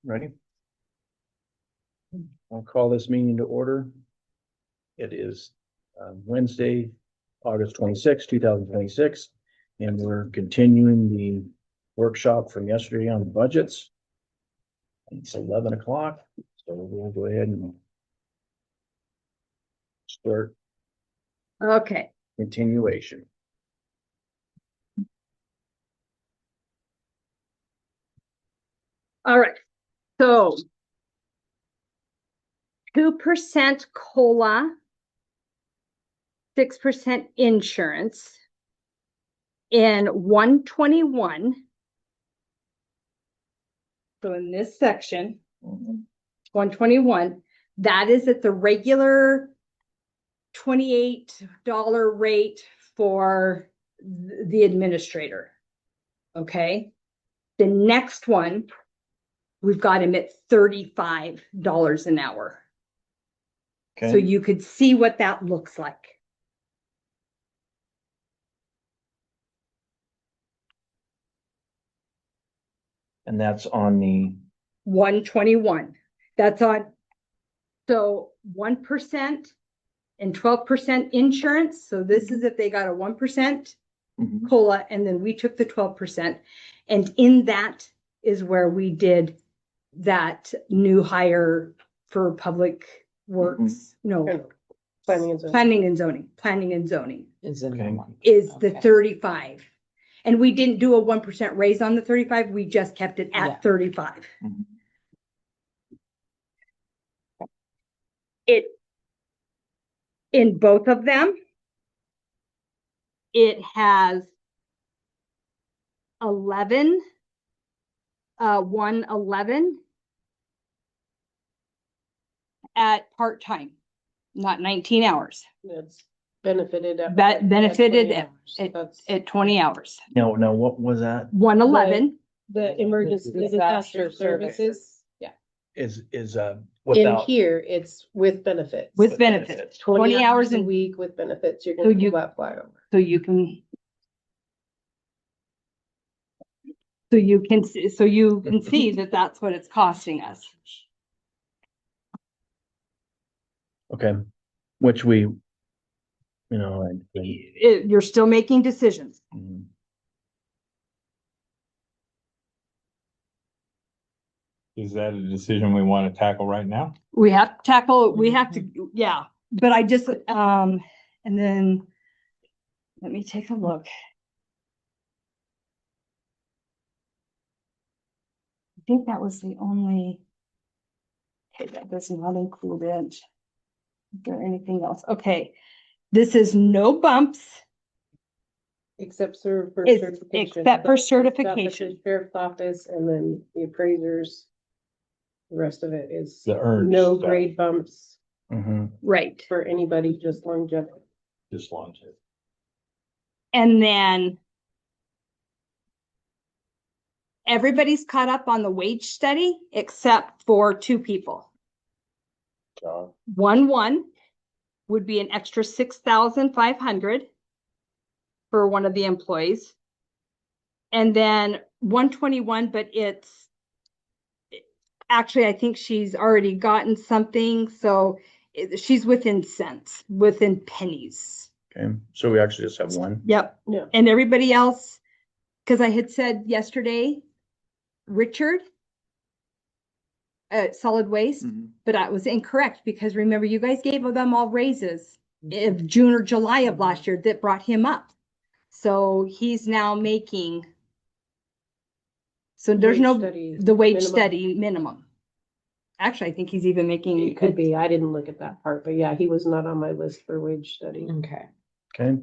Ready? I'll call this meeting to order. It is Wednesday, August 26, 2026, and we're continuing the workshop from yesterday on the budgets. It's 11 o'clock, so we'll go ahead and start Okay, continuation. all right. So 2% COLA, 6% insurance in 121. So in this section, 121, that is at the regular $28 rate for the administrator. Okay. The next one, we've got him at $35 an hour. So Okay, you could see what that looks like. and that's on the 121. That's on, so 1% and 12% insurance. So this is if they got a 1% mhm, COLA, and then we took the 12%. And in that is where we did that new hire for public works. No, Planning and zoning. planning and zoning Is in Okay. one. is the Okay. 35. And we didn't do a 1% raise on the 35. We just kept it at Yeah. 35. mhm. It, in both of them, it has 11, 111 at part-time, not 19 hours, That's benefited. benefited at 20 hours. at 20 hours. No, what was that? 111, The emergency disaster services. Yeah. Is In without here, it's with benefits. with benefits, 20 hours a a week with benefits. You're So gonna you- pull that fly over. so you can see that that's what it's costing us. Okay, which we, You're still making decisions. mhm. Is that a decision we want to tackle right now? We have to tackle, we have to, yeah, but I just, and then let me take a look. I think that was the only. Okay, that does not include it. Is there anything else? Okay, this is no bumps. Except for It's certification. except for That's got the certification. Sheriff's office and then the appraisers. The rest of it is The earned no stuff. grade bumps Mhm. Right. for anybody, just longevity. Just launch it. And then everybody's caught up on the wage study except for 2 people. John? 1 would be an extra 6,500 for one of the employees. And then 121, but actually, I think she's already gotten something, so she's within cents, within pennies. Okay, so we actually just have one. Yep. Yeah. And everybody else, because I had said yesterday, Richard at solid waste, but I was incorrect because remember you guys gave them all raises in June or July of last year that brought him up. So he's now making. So there's Wage no, study the wage minimum. study minimum. Actually, I think he's even making. It could be. I didn't look at that part, but yeah, he was not on my list for wage study. Okay. Okay,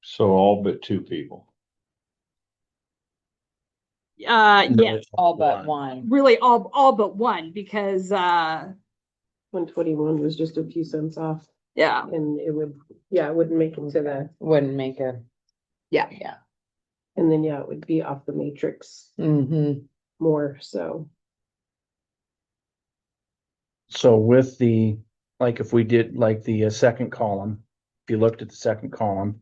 So all but 2 people. Yes, All but one. really all but one because, 121 was just a few cents off yeah, and it wouldn't make it to the, Wouldn't make a. Yeah. Yeah. and then, it would be off the matrix Mm-hmm. more, so. so with the, like if we did like the second column, if you looked at the second column,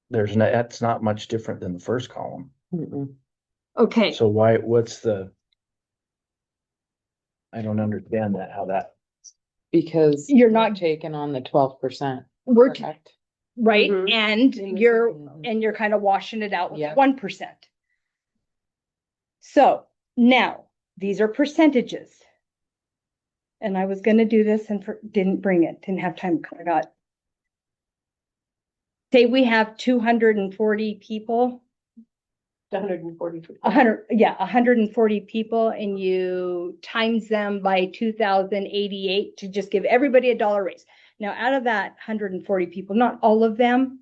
that's not much different than the first column. Mm-mm. Okay, So why, what's the? I don't understand that, how that, Because. You're we're not- Taking on the 12%. we're, Correct. right, Mhm. and In the you're, second one. and you're kind of washing it out with Yeah. 1%. So now, these are percentages. And I was gonna do this and didn't bring it, didn't have time, 'cause I got. Say we have 240 people, 140. 140 people, and you times them by 2,088 to just give everybody a dollar raise. Now, out of that 140 people, not all of them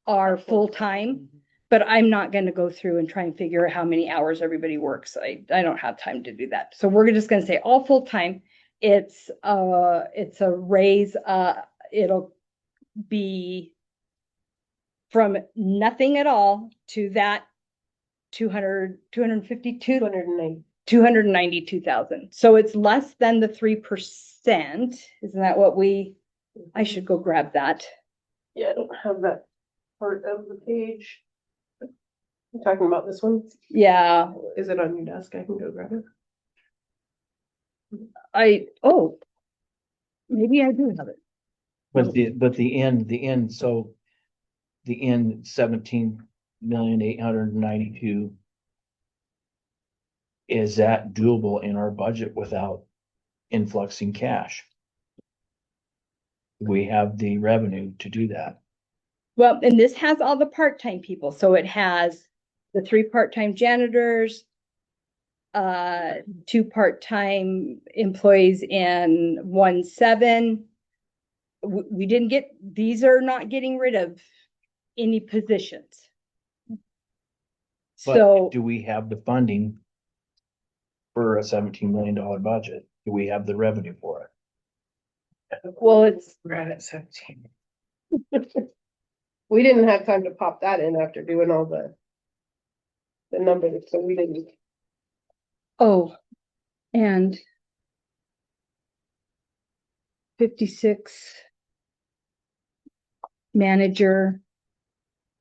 are full-time, but I'm not gonna go through and try and figure out how many hours everybody works. I don't have time to do that. So we're just gonna say all full-time. It's a raise, it'll be from nothing at all to that 252, 290. 292,000. So it's less than the 3%. Isn't that what I should go grab that. Yeah, I don't have that part of the page. You talking about this one? Yeah, Is it on your desk? I can go grab it. maybe I do have it. but the end, so. The end 17,892,000. Is that doable in our budget without influxing cash? We have the revenue to do that. Well, and this has all the part-time people. So it has the 3 part-time janitors, 2 part-time employees and 1/7. We didn't get, these are not getting rid of any positions. So, But do we have the funding for a $17 million budget? Do we have the revenue for it? well, it's, We're at 17. We didn't have time to pop that in after doing all the numbers, so we didn't. oh, and 56 manager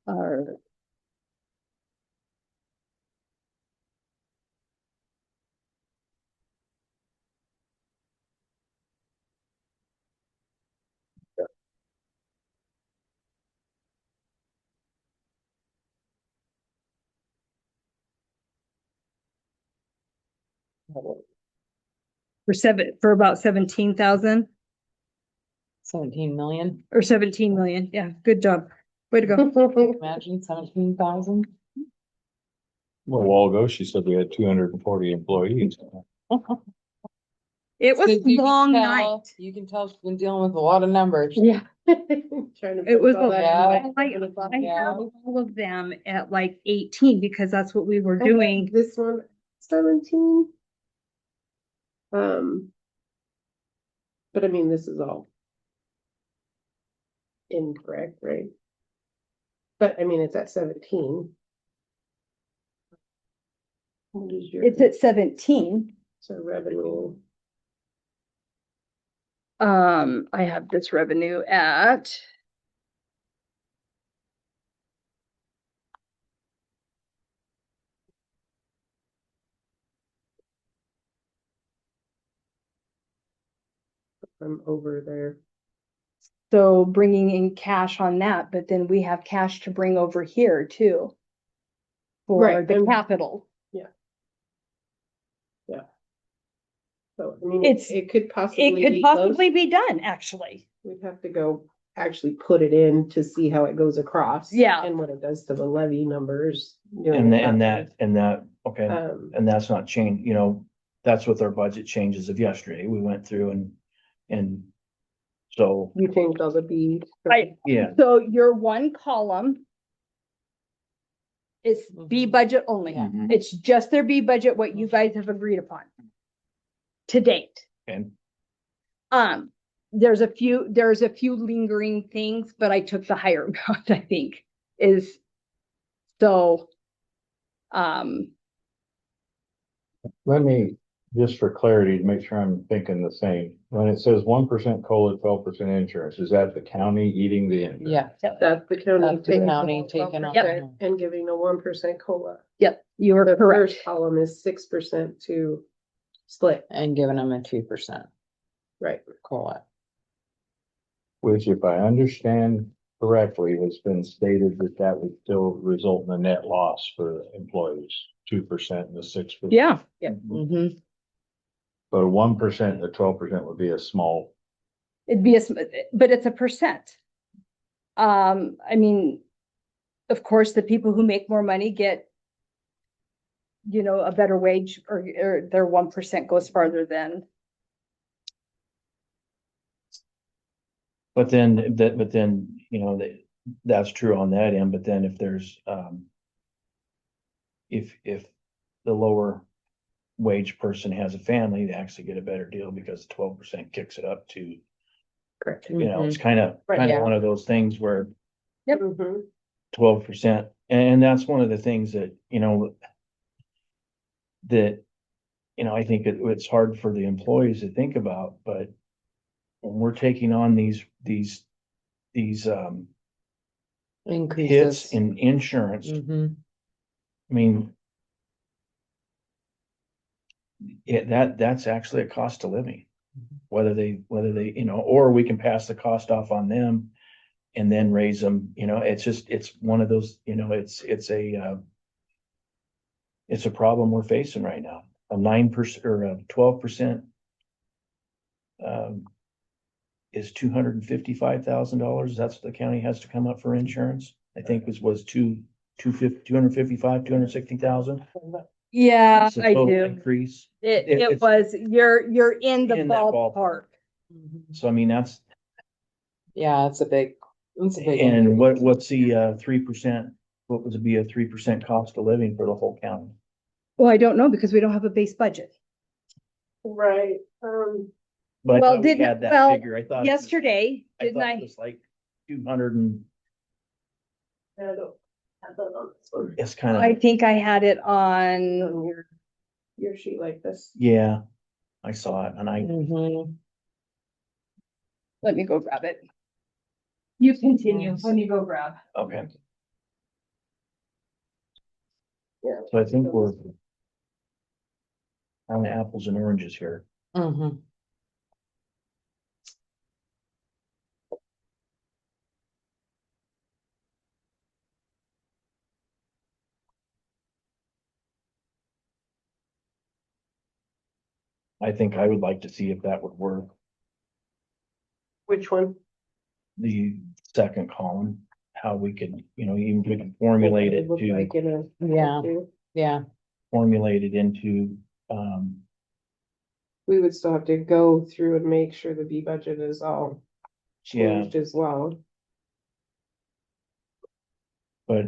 or for about 17,000 17 million. or 17 million. Yeah, good job. Way to go. Imagine 17,000. Well, a while ago, she said we had 240 employees. It was So you can long tell- night. You can tell she's been dealing with a lot of numbers. Yeah. Trying to It was, put all that in I like- have all of them at like 18 because that's what we were I have doing. This one, 17. But I mean, this is all incorrect, right? But I mean, it's at 17. What is your, It's at 17. so revenue? I have this revenue at. I'm over there. So bringing in cash on that, but then we have cash to bring over here too. For Right, the and- capital. So I mean, It's- it could It possibly could be close. possibly be done, actually. We'd have to go actually put it in to see how it goes across. Yeah. And what it does to the levy numbers. And that, okay, Um, and that's not changed, that's with our budget changes of yesterday. We went through and so, you changed all the B. yeah, So your one column is B Mhm. budget only. Mhm. It's just their B budget, what you guys have agreed upon. To date. and There's a few lingering things, but I took the higher amount, I think, is so. Let me just for clarity, to make sure I'm thinking the same, when it says 1% COLA, 12% insurance, is that the county eating the insurance? Yeah. That's the county. That's the taking county 12% taking off. And giving a 1% COLA. Yep, you are The correct. first column is 6% to split, And giving them a 2% right? COLA. Which, if I understand correctly, has been stated that that would still result in a net loss for employees, 2% and the 6%. Yeah. Mm-hmm. But 1%, the 12% would be a small, It'd be but it's a percent. I mean, of course, the people who make more money get, you know, a better wage, or their 1% goes farther than. But then, you know, that's true on that end, but then if there's, if the lower wage person has a family, they actually get a better deal because 12% kicks it up to, Correct. you know, it's Mhm. kind of Right, yeah. one of those things where Yep. Mhm. 12%, and that's one of the things that, I think it's hard for the employees to think about, but when we're taking on these hits Increases. in insurance, Mm-hmm. I mean, that's actually a cost of living. Whether they, or we can pass the cost off on them and then raise them, it's one of those, it's a problem we're facing right now. A 9% or a 12% is $255,000. That's what the county has to come up for insurance. I think was 255, 260,000. Yeah, It's a I total do. increase. It it's was, you're in the in that ballpark. ballpark. So I mean, that's, Yeah, it's a big. and what's the 3%? What would be a 3% cost of living for the whole county? Well, I don't know because we don't have a base budget. Right, But I Well, thought we didn't- had that well, figure. I thought. Yesterday, I didn't thought I? it was like 200 and I don't have that on this one. it's kind I of, think I had it on, On your sheet like this. yeah, I saw it and Mm-hmm. let me go grab it. You continue, Yes. let me go grab. okay. Yeah. So I think we're on apples and oranges here. Mm-hmm. I think I would like to see if that would work. Which one? The second column, how we could, even if we can formulate it Look to, like in a. Yeah. Yeah. formulate it into, We would still have to go through and make sure the B budget is all yeah, changed as well. but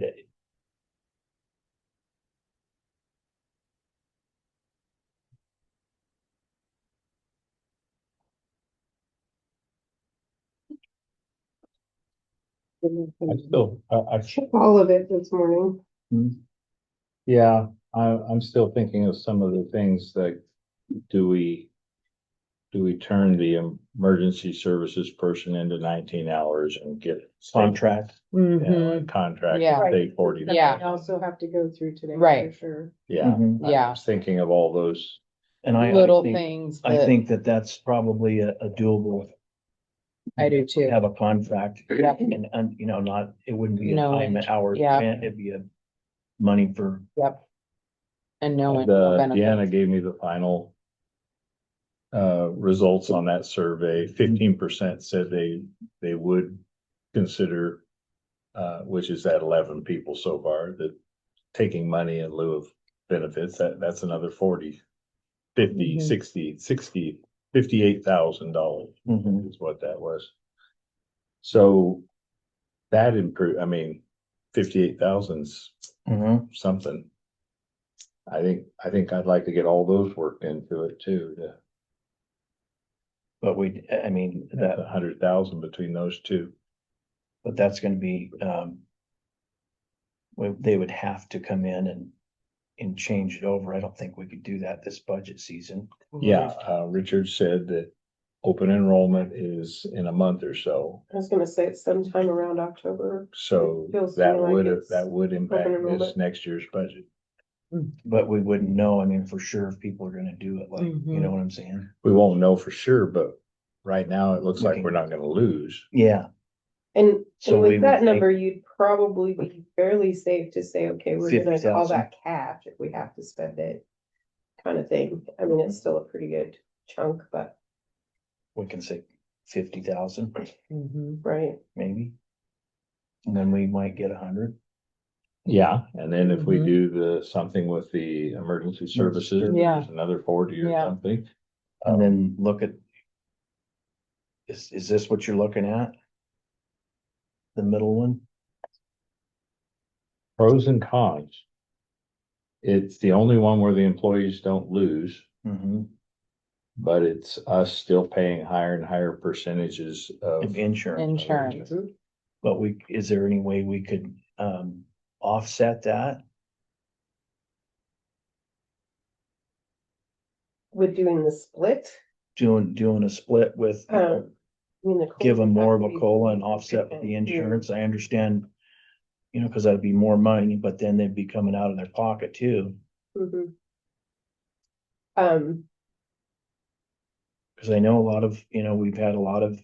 All of it this morning. yeah, I'm still thinking of some of the things that, do we turn the emergency services person into 19 hours and get contract, Mm-hmm. contract, Yeah. take 40 days? Yeah. We also have to go through today. Right. For sure. Yeah, Mhm. I Yeah. was thinking of all those. and I Little think, things I that think that's probably a doable. I do too. Have a contract. Yep. And, not, it wouldn't be a No, time and hours yeah. spent, it'd be a money for, Yep. And knowing. Deanna gave me the final results on that survey. 15% said they would consider, which is that 11 people so far, that taking money in lieu of benefits, that's another 40, 50, Mhm. 60, $58,000 Mhm. is what that was. So that improved, 58,000's Mhm. something. I think I'd like to get all those worked into it too, But that 100,000 between those two. but that's gonna be, they would have to come in and change it over. I don't think we could do that this budget season. Yeah, Richard said that open enrollment is in a month or so. I was gonna say it's sometime around October. So It feels to me that like would, it's that would impact this enrollment. next year's budget. But we wouldn't know, I mean, for sure if people are gonna do it, like, you Mhm. know what I'm saying? We won't know for sure, but right now it looks like Okay. we're not gonna lose. Yeah, And, So and we with would that take- number, you'd probably be fairly safe to say, okay, we're gonna call 50,000. that cash if we have to spend it. Kind of thing. I mean, it's still a pretty good chunk, but, we can say 50,000, Mhm. right, maybe. And then we might get 100. Yeah, and then if we Mhm. do something with the emergency services, Yeah. there's another 40 or Yeah. something. And then look at. Is this what you're looking at? The middle one? Pros and cons. It's the only one where the employees don't lose, Mm-hmm. but it's us still paying higher and higher percentages Of of. insurance. Insurance. But is there any way we could, offset that? with doing the split. Doing a split with, I mean, the give them more of a COLA COLA and offset with the insurance, I understand. You know, cause that'd be more money, but then they'd be coming out of their pocket too, Mhm. cause I know a lot of, we've had a lot of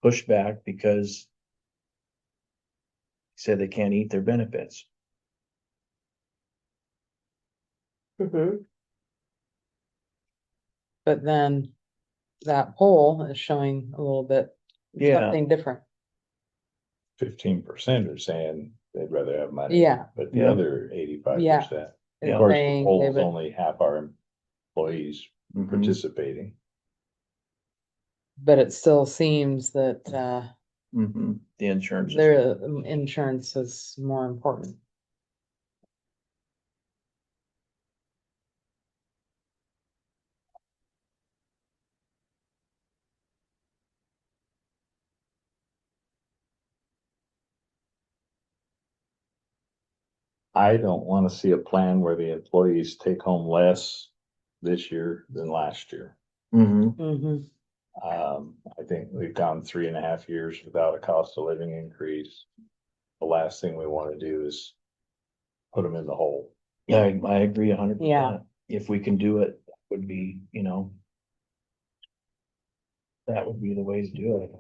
pushback because. Said they can't eat their benefits. Mhm. But then that poll is showing a little bit Yeah, something different. 15% are saying they'd rather have money. Yeah. But the Yeah. other 85%. It's Of course, the saying they poll's would- only half our employees mhm. participating. But it still seems that Mhm. The insurance. is- their insurance is more important. I don't want to see a plan where the employees take home less this year than last year. Mhm. Mhm. I think we've gone 3.5 years without a cost of living increase. The last thing we want to do is put them in the hole. Yeah, I agree 100%. Yeah. If we can do it, would be, that would be the way to do it.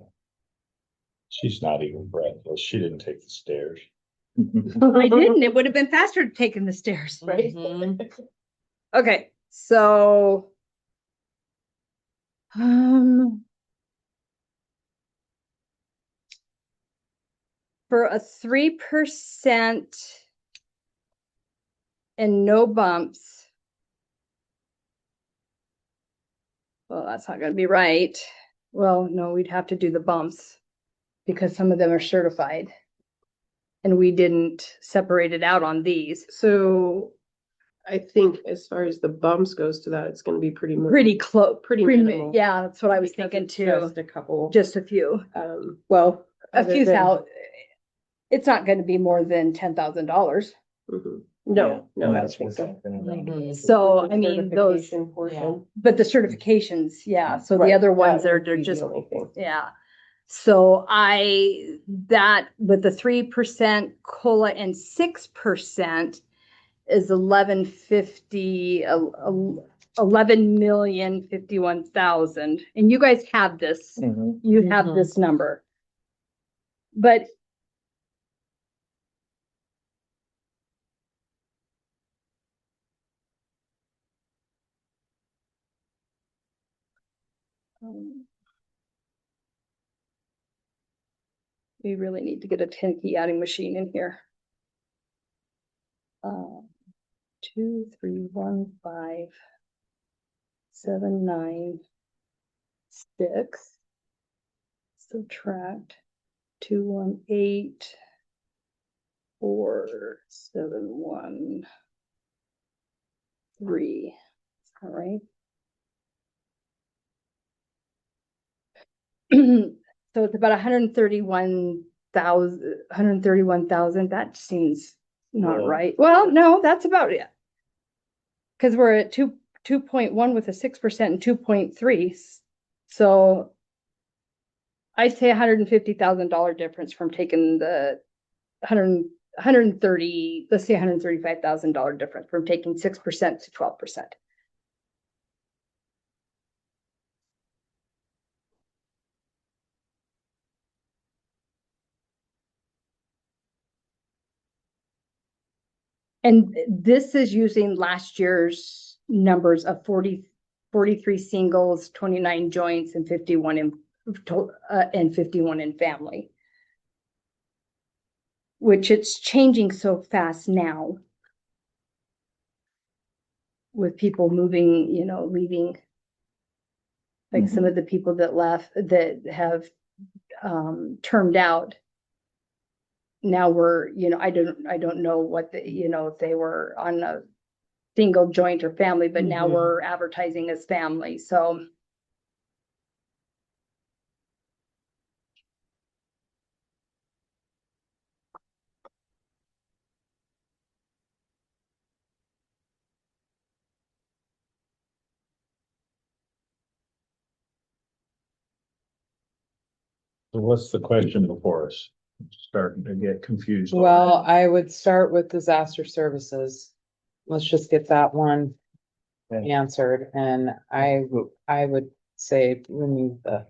She's not even breathless. She didn't take the stairs. I didn't, it would have been faster taking the stairs. Right. Mhm. Okay, so. For a 3% and no bumps. Well, that's not gonna be right. Well, no, we'd have to do the bumps because some of them are certified. And we didn't separate it out on these. So I think as far as the bumps goes to that, it's gonna be pretty. Pretty close, Pretty minimal. yeah, that's what I was Because thinking it's too. Just a couple. Just a few, Well. a other few than- thousand. It's not gonna be more than $10,000. Mhm. No, no, I don't That's think what's so. happening around. Mhm. So, With the I mean, those, certification portion. but the certifications, yeah, so the Right, other that ones are, would they're be the just, only thing. yeah. So that with the 3% COLA and 6% is 11,051,000. And you guys have this, Mhm. you have Mhm. this number. But we really need to get a 10 key adding machine in here. 2, 3, 1, 5, 7, 9, 6. Subtract 2, 1, 8, 4, 7, 1, 3. All right. So it's about 131,000. That seems not Low. right. Well, no, that's about it. Cause we're at 2.1 with a 6% and 2.3. So I'd say $150,000 difference from taking the 130, let's say $135,000 difference from taking 6% to 12%. And this is using last year's numbers of 43 singles, 29 joints, and 51 in family. Which it's changing so fast now. With people moving, leaving. Like some of the people that left, that have termed out. Now we're, I don't know what if they were on a single joint or family, but now Mhm. we're advertising as family, so. So what's the question before us? Starting to get confused. Well, I would start with disaster services. Let's just get that one Okay. answered, and I would say remove the,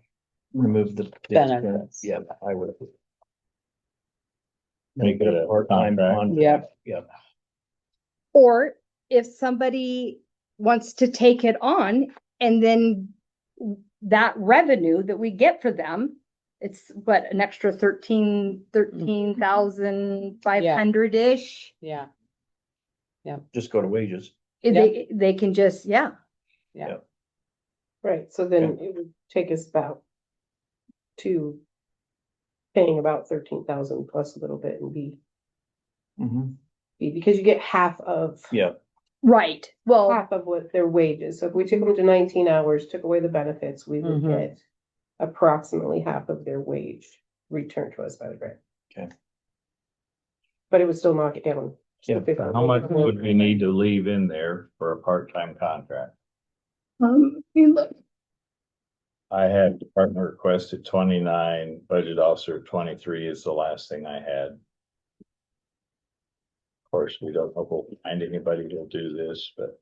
Remove the. Benefits. Yeah, I would. Make it a Part-time contract. contract. Yep. Or if somebody wants to take it on and then that revenue that we get for them, it's what, an extra 13,500-ish. yeah, Just go to wages. They can just, Right, so then it would take us about to paying about 13,000 plus a little bit and be, because you get half of. Yeah, right. Well, Half of what their wages, so if we took them to 19 hours, took away the benefits, we would Mhm. get approximately half of their wage returned to us by the grant. Okay. But it would still knock it down. just a Yeah. bit. How much would we need to leave in there for a part-time contract? look, I had department requested 29, budget officer 23 is the last thing I had. Of course, we don't know if we'll find anybody who'll do this, but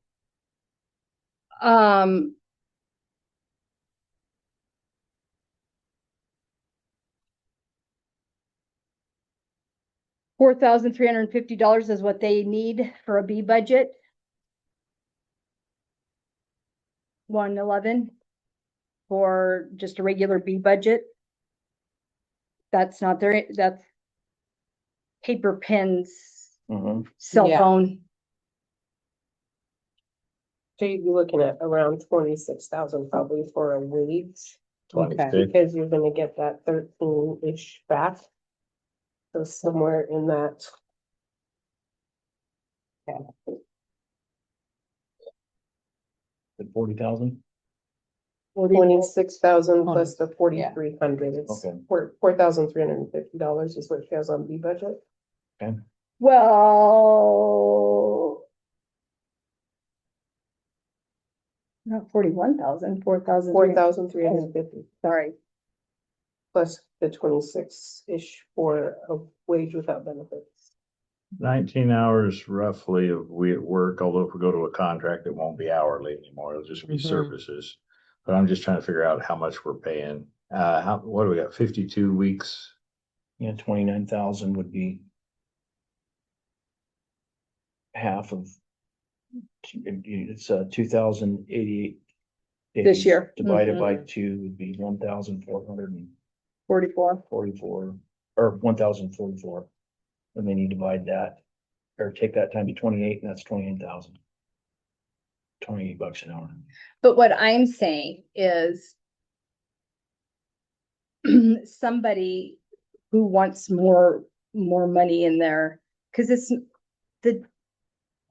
$4,350 is what they need for a B budget. 111 for just a regular B budget. That's not that's paper, pens, cell Yeah. phone. So you'd be looking at around 26,000 probably for a wage, 26. because you're gonna get that 13-ish back. So somewhere in that. at 40,000. 26,000 plus the 4,300, it's Okay. $4,350 is what she has on B budget. Well. Not 41,000, 4,000. 4,350 Sorry, plus the 26-ish for a wage without benefits. 19 hours roughly of we at work, although if we go to a contract, it won't be hourly anymore. It'll just be Mhm. services. But I'm just trying to figure out how much we're paying. What do we got? 52 weeks? Yeah, 29,000 would be. Half of. It's 2,088. This year. Divided by 2 would be 1,444, 44. or 1,044. And then you divide that, or take that time to 28, and that's 28,000. $28 an hour. But what I'm saying is somebody who wants more money in there, because it's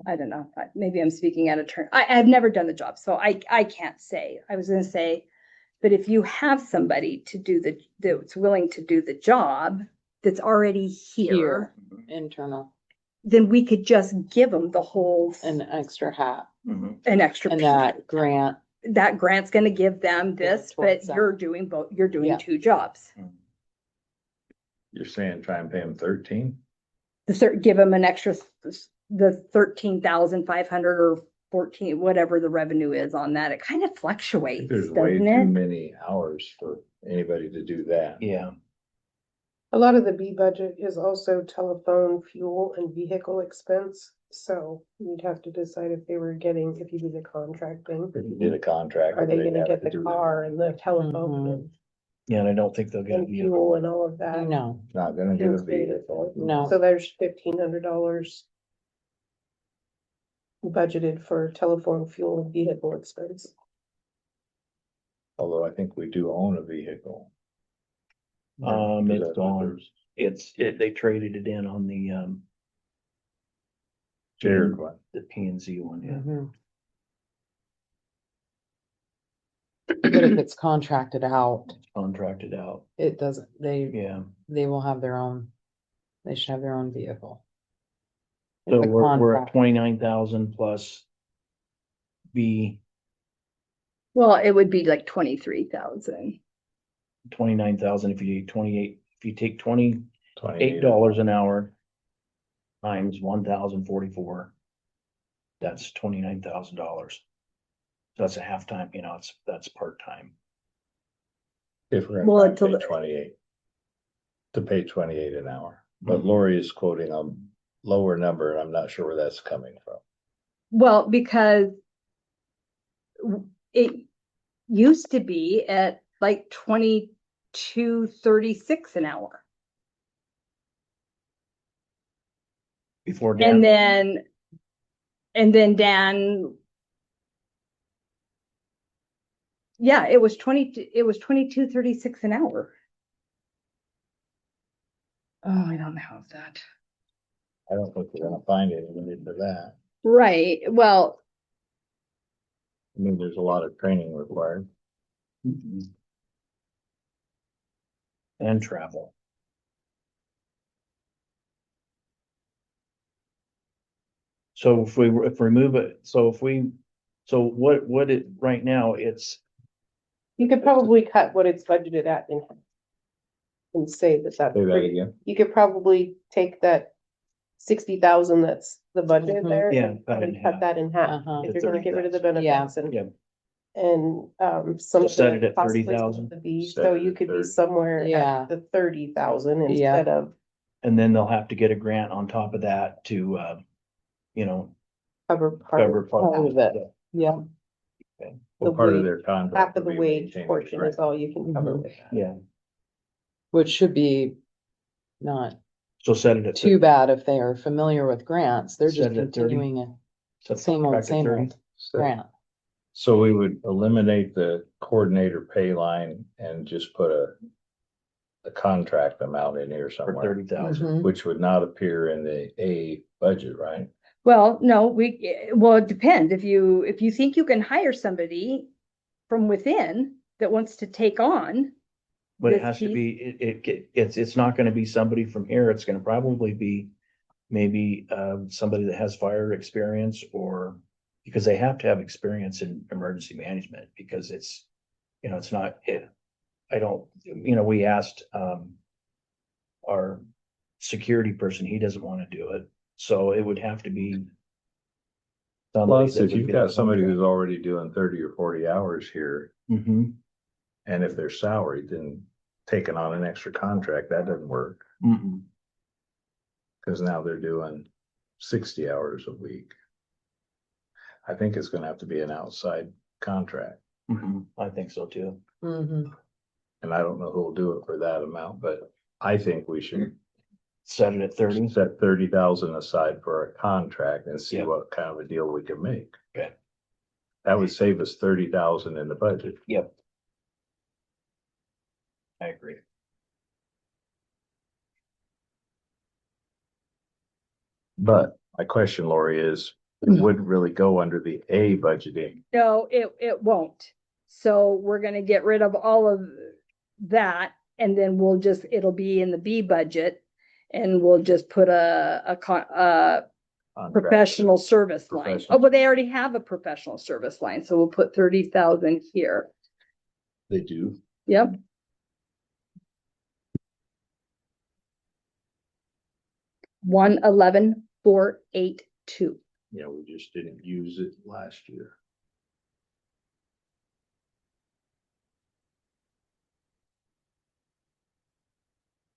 I don't know, maybe I'm speaking out of turn. I've never done the job, so I can't say. I was gonna say, but if you have somebody to do that's willing to do the job that's already here. internal. then we could just give them the whole, An extra hat Mhm. an extra. and piece. that grant. That grant's gonna give them this, but towards that. you're doing both, you're doing Yeah. 2 jobs. You're saying try and pay them 13? Give them an extra, the 13,500 or 14, whatever the revenue is on that. It kind of I think fluctuates, there's way doesn't too it? many hours for anybody to do that. Yeah, A lot of the B budget is also telephone, fuel and vehicle expense, so you'd have to decide if they were getting, if you do the contracting. If you did a contract. Are they they'd gonna have get to the do it. car and the telephone yeah, and I don't think they'll get. and fuel and all of that? No, Not gonna get a Included. vehicle. no. So there's $1,500 budgeted for telephone, fuel and vehicle expense. Although I think we do own a vehicle. It's Is that gone. others? They traded it in on the, Shared one. the P and Z one, yeah. Mhm. But if it's contracted out, Contracted out, it doesn't, yeah. they will have their own, they should have their own vehicle. So It's a we're at contract. 29,000 plus B, Well, it would be like 23,000. 29,000 if you do 28, if you take $28 $28. an hour times 1,044, that's $29,000. So that's a half-time, that's part-time. If we're Well, gonna it's a pay li- 28. To pay 28 an hour, but Mhm. Lori is quoting a lower number, and I'm not sure where that's coming from. Well, because it used to be at like 22.36 an hour. Before And Dan, then Dan. Yeah, it was 22.36 an hour. Oh, I don't know that. I don't think we're gonna find anybody for that. Right, well, I mean, there's a lot of training required. Mhm. And travel. So if we remove it, so what right now, it's, You could probably cut what it's budgeted at in half. And say that that's Say that pretty, again. you could probably take that 60,000, that's the budget Mhm. there. Yeah, and cut it in probably cut half. that in half, Uh-huh. if To you're gonna get rid of the 30,000. benefits and. Yeah. Yeah. And, some of Set it the at possibly 30,000? the B, Set so it you at could be 30. somewhere Yeah. at the 30,000 Yeah. instead of and then they'll have to get a grant on top of that to, cover cover part. Part of it. Yeah, Well, The part of wage- their contract. Half of will the be wage maintaining portion grant. is all you can cover Mhm. with that. Yeah, which should be not so set it at. too bad if they are familiar with grants. They're just Set it at 30. continuing a set the same old, contract at same 30. old So- grant. So we would eliminate the coordinator pay line and just put a contract amount in here For somewhere, 30,000. Mhm. which would not appear in the A budget, right? well, no, well, it depends. If you think you can hire somebody from within that wants to take on. But it this has to piece- be, it's not gonna be somebody from here, it's gonna probably be maybe, somebody that has fire experience or, because they have to have experience in emergency management, because it's, it's not, I don't, we asked, our security person, he doesn't wanna do it, so it would have to be. somebody Plus, that if would you've be got a somebody who's contract. already doing 30 or 40 hours here, Mhm, and if they're salaried, then taking on an extra contract, that doesn't work. mhm. Cause now they're doing 60 hours a week. I think it's gonna have to be an outside contract, Mhm, I think so too. Mhm. and I don't know who'll do it for that amount, but I think we should Set it at 30. set 30,000 aside for a contract and see Yeah. what kind of a deal we can make. Okay. That would save us 30,000 in the budget. Yep. I agree. But my question, Lori, is it wouldn't really go under the A budgeting. No, it won't. So we're gonna get rid of all of that and then it'll be in the B budget. And we'll just put a Contract. professional service line. Professional. Oh, but they already have a professional service line, so we'll put 30,000 here. They do. Yep. $111,482. Yeah, we just didn't use it last year.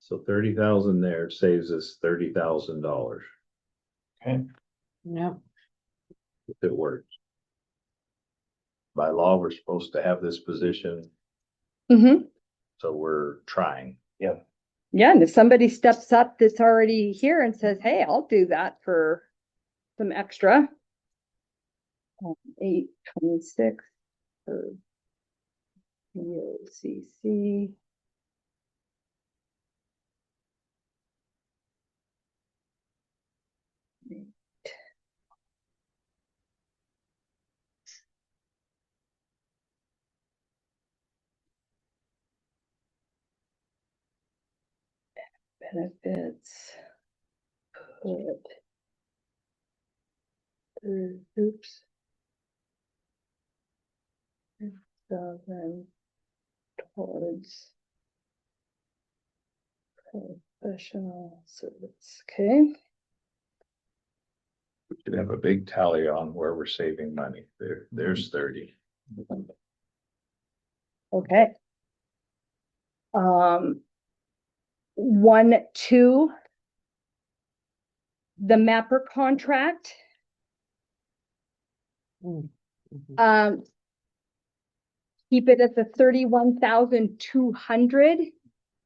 So 30,000 there saves us $30,000 Okay, Yep. if it works. By law, we're supposed to have this position, Mm-hmm. so we're trying. Yeah, and if somebody steps up that's already here and says, hey, I'll do that for some extra. 826 for EOCC. Benefits. Put. Oops. 6,000 towards professional service, okay? We should have a big tally on where we're saving money. There's 30. Okay. 1, 2. The mapper contract, Mhm. keep it at the 31,200.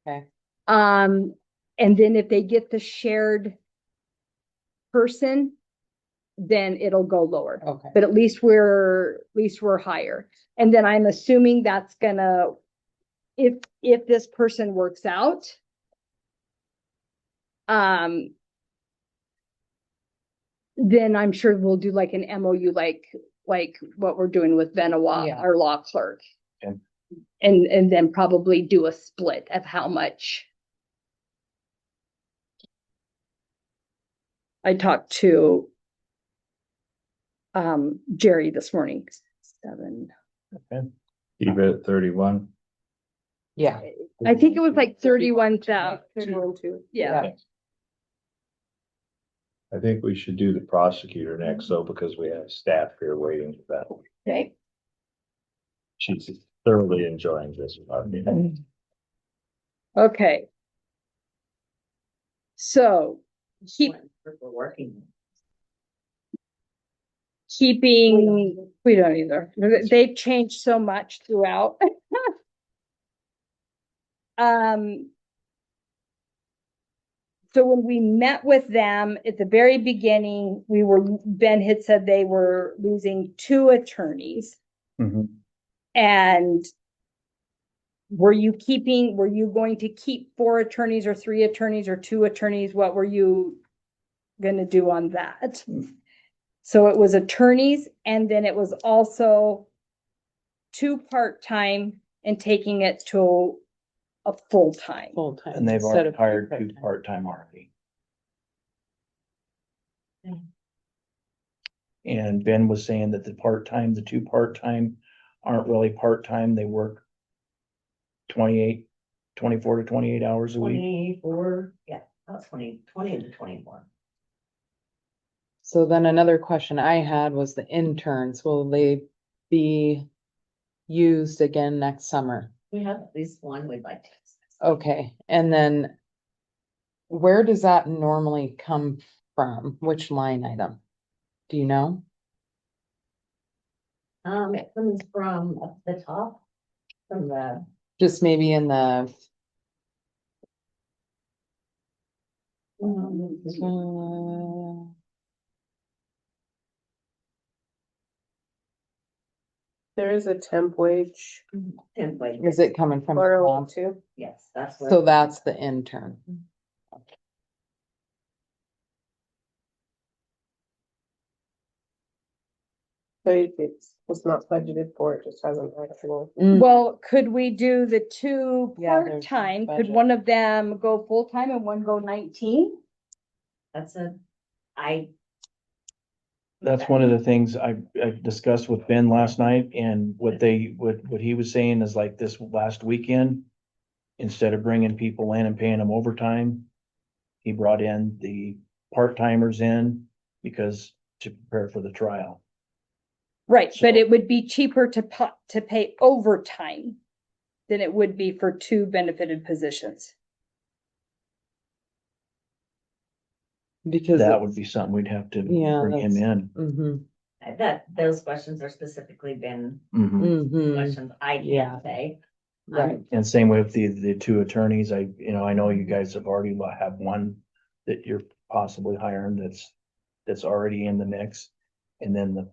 Okay, And then if they get the shared person, then it'll go lower. okay. But at least we're higher. And then I'm assuming that's gonna, if this person works out, then I'm sure we'll do like an MOU, like what we're doing with Benoit, Yeah. our law clerk. Okay. And then probably do a split of how much. I talked to Jerry this morning. 7. Keep it at 31. Yeah, I think it was like 31,000. 31,200. Yeah. I think we should do the prosecutor next though, because we have staff here waiting for that. Okay. She's thoroughly enjoying this. Okay. So keeping, we don't either. They've changed so much throughout. So when we met with them at the very beginning, Ben had said they were losing 2 attorneys. Mhm. And were you going to keep 4 attorneys or 3 attorneys or 2 attorneys? What were you gonna do on that? So it was attorneys, and then it was also 2 part-time and taking it to a full-time. full-time. And they've instead already of hired 2 part-time. part-time already. And Ben was saying that the 2 part-time aren't really part-time, they work 24 to 28 hours a week. 24, yeah, about 20 to 24. So then another question I had was the interns, will they be used again next summer? We have at least one we'd like to. Okay, and then where does that normally come from? Which line item? Do you know? It comes from up the top, from the, Just maybe in the, uh, There is a temp wage template. is it coming from? borrowing comp? too. Yes, that's what. So that's the intern. So it's was not budgeted for, it just has an actual. Mm, Well, could we do the two Yeah, there's no part-time? Could budget. one of them go full-time and one go 19? That's one of the things I discussed with Ben last night, and what he was saying is like this last weekend, instead of bringing people in and paying them overtime, he brought in the part-timers in because to prepare for the trial. Right, but So- it would be cheaper to pay overtime than it would be for two benefited positions. Because That would be something we'd have to Yeah, bring him in. Those questions are specifically been Mhm. questions I Yeah. can't say. Right. And same with the two attorneys, I know you guys have already have one that you're possibly hiring that's already in the mix. And then the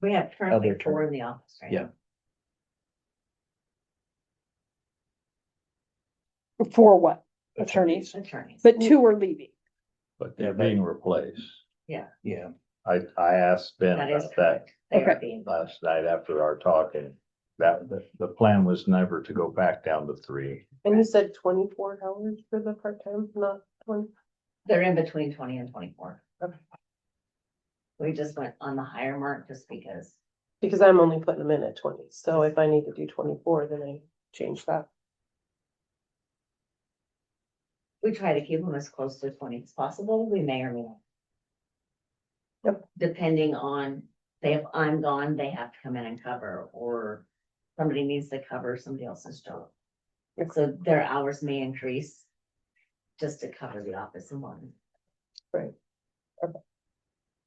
We have currently Other 4 in the office right yeah. now. For what? Attorneys, Attorneys. but two are leaving. But they're being replaced. Yeah, I asked Ben That is about that correct. They are Okay. being, last night after our talk, and that, the plan was never to go back down to 3. And you said 24 hours for the part-time, not 20? they're in between 20 and 24. Okay. We just went on the higher mark just because. Because I'm only putting them in at 20, so if I need to do 24, then I change that. We try to keep them as close to 20 as possible. We may or may not. Yep. Depending on, if I'm gone, they have to come in and cover, or somebody needs to cover somebody else's job. Yep. So their hours may increase just to cover the office in one. Right. Okay.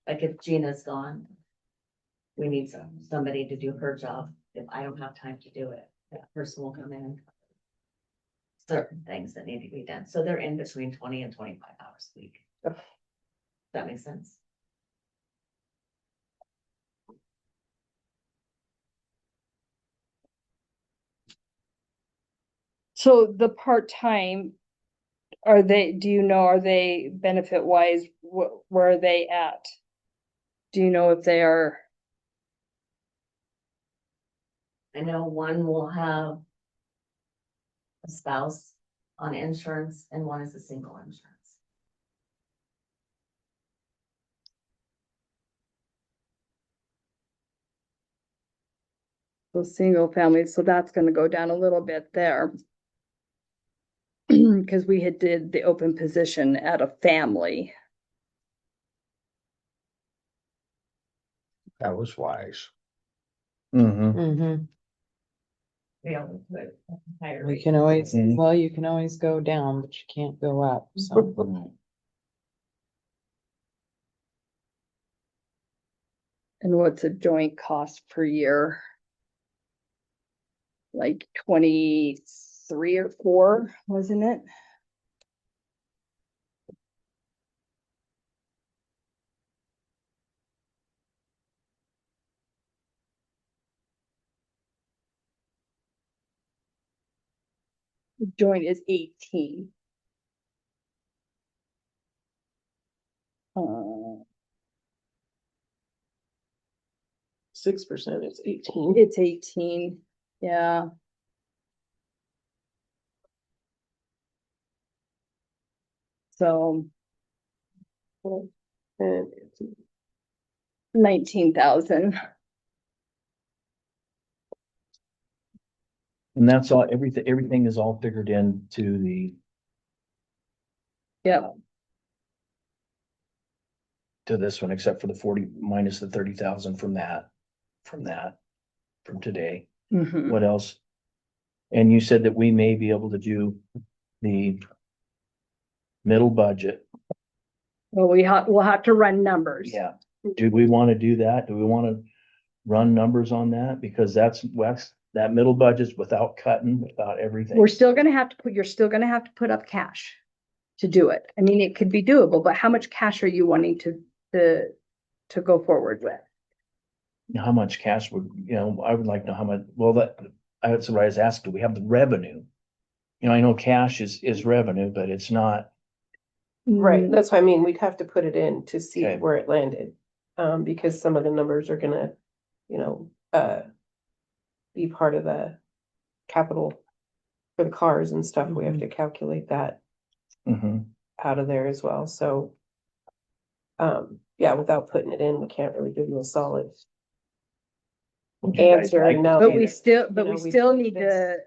Like if Gina's gone, we need somebody to do her job. If I don't have time to do it, that person will come in and cover certain things that need to be done. So they're in between 20 and 25 hours a week. Okay. Does that make sense? So the part-time, are they benefit wise, where are they at? Do you know if they are, I know one will have a spouse on insurance and one is a single insurance. the single family, so that's gonna go down a little bit there. Cause we had did the open position at a family. That was wise. Mm-hmm. We only put a higher We rate. can always, Mhm. well, you can always go down, but you can't go up, so. And what's a joint cost per year? Like 23 or 4, wasn't it? Joint is 18. 6% is 18. It's 18, yeah. So And 19,000. And that's all, everything is all figured into Yep. to this one, except for the 40 minus the 30,000 from today. Mhm. What else? And you said that we may be able to do the middle budget. Well, we'll have to run numbers. Yeah. Do we want to do that? Do we want to run numbers on that? Because that's that middle budget's without cutting, without everything. You're still gonna have to put up cash to do it. I mean, it could be doable, but how much cash are you wanting to go forward with? How much cash would, I would like to know how much, well, that's what I was asked. Do we have the revenue? I know cash is revenue, but it's not. right, that's what I mean, we'd have to put it in to see Okay. where it landed. Because some of the numbers are gonna be part of the capital for the cars and stuff. We have to calculate that Mhm. out of there as well, so. Yeah, without putting it in, we can't really give you a solid answer, and now. But we still, but You we know, we still take need this-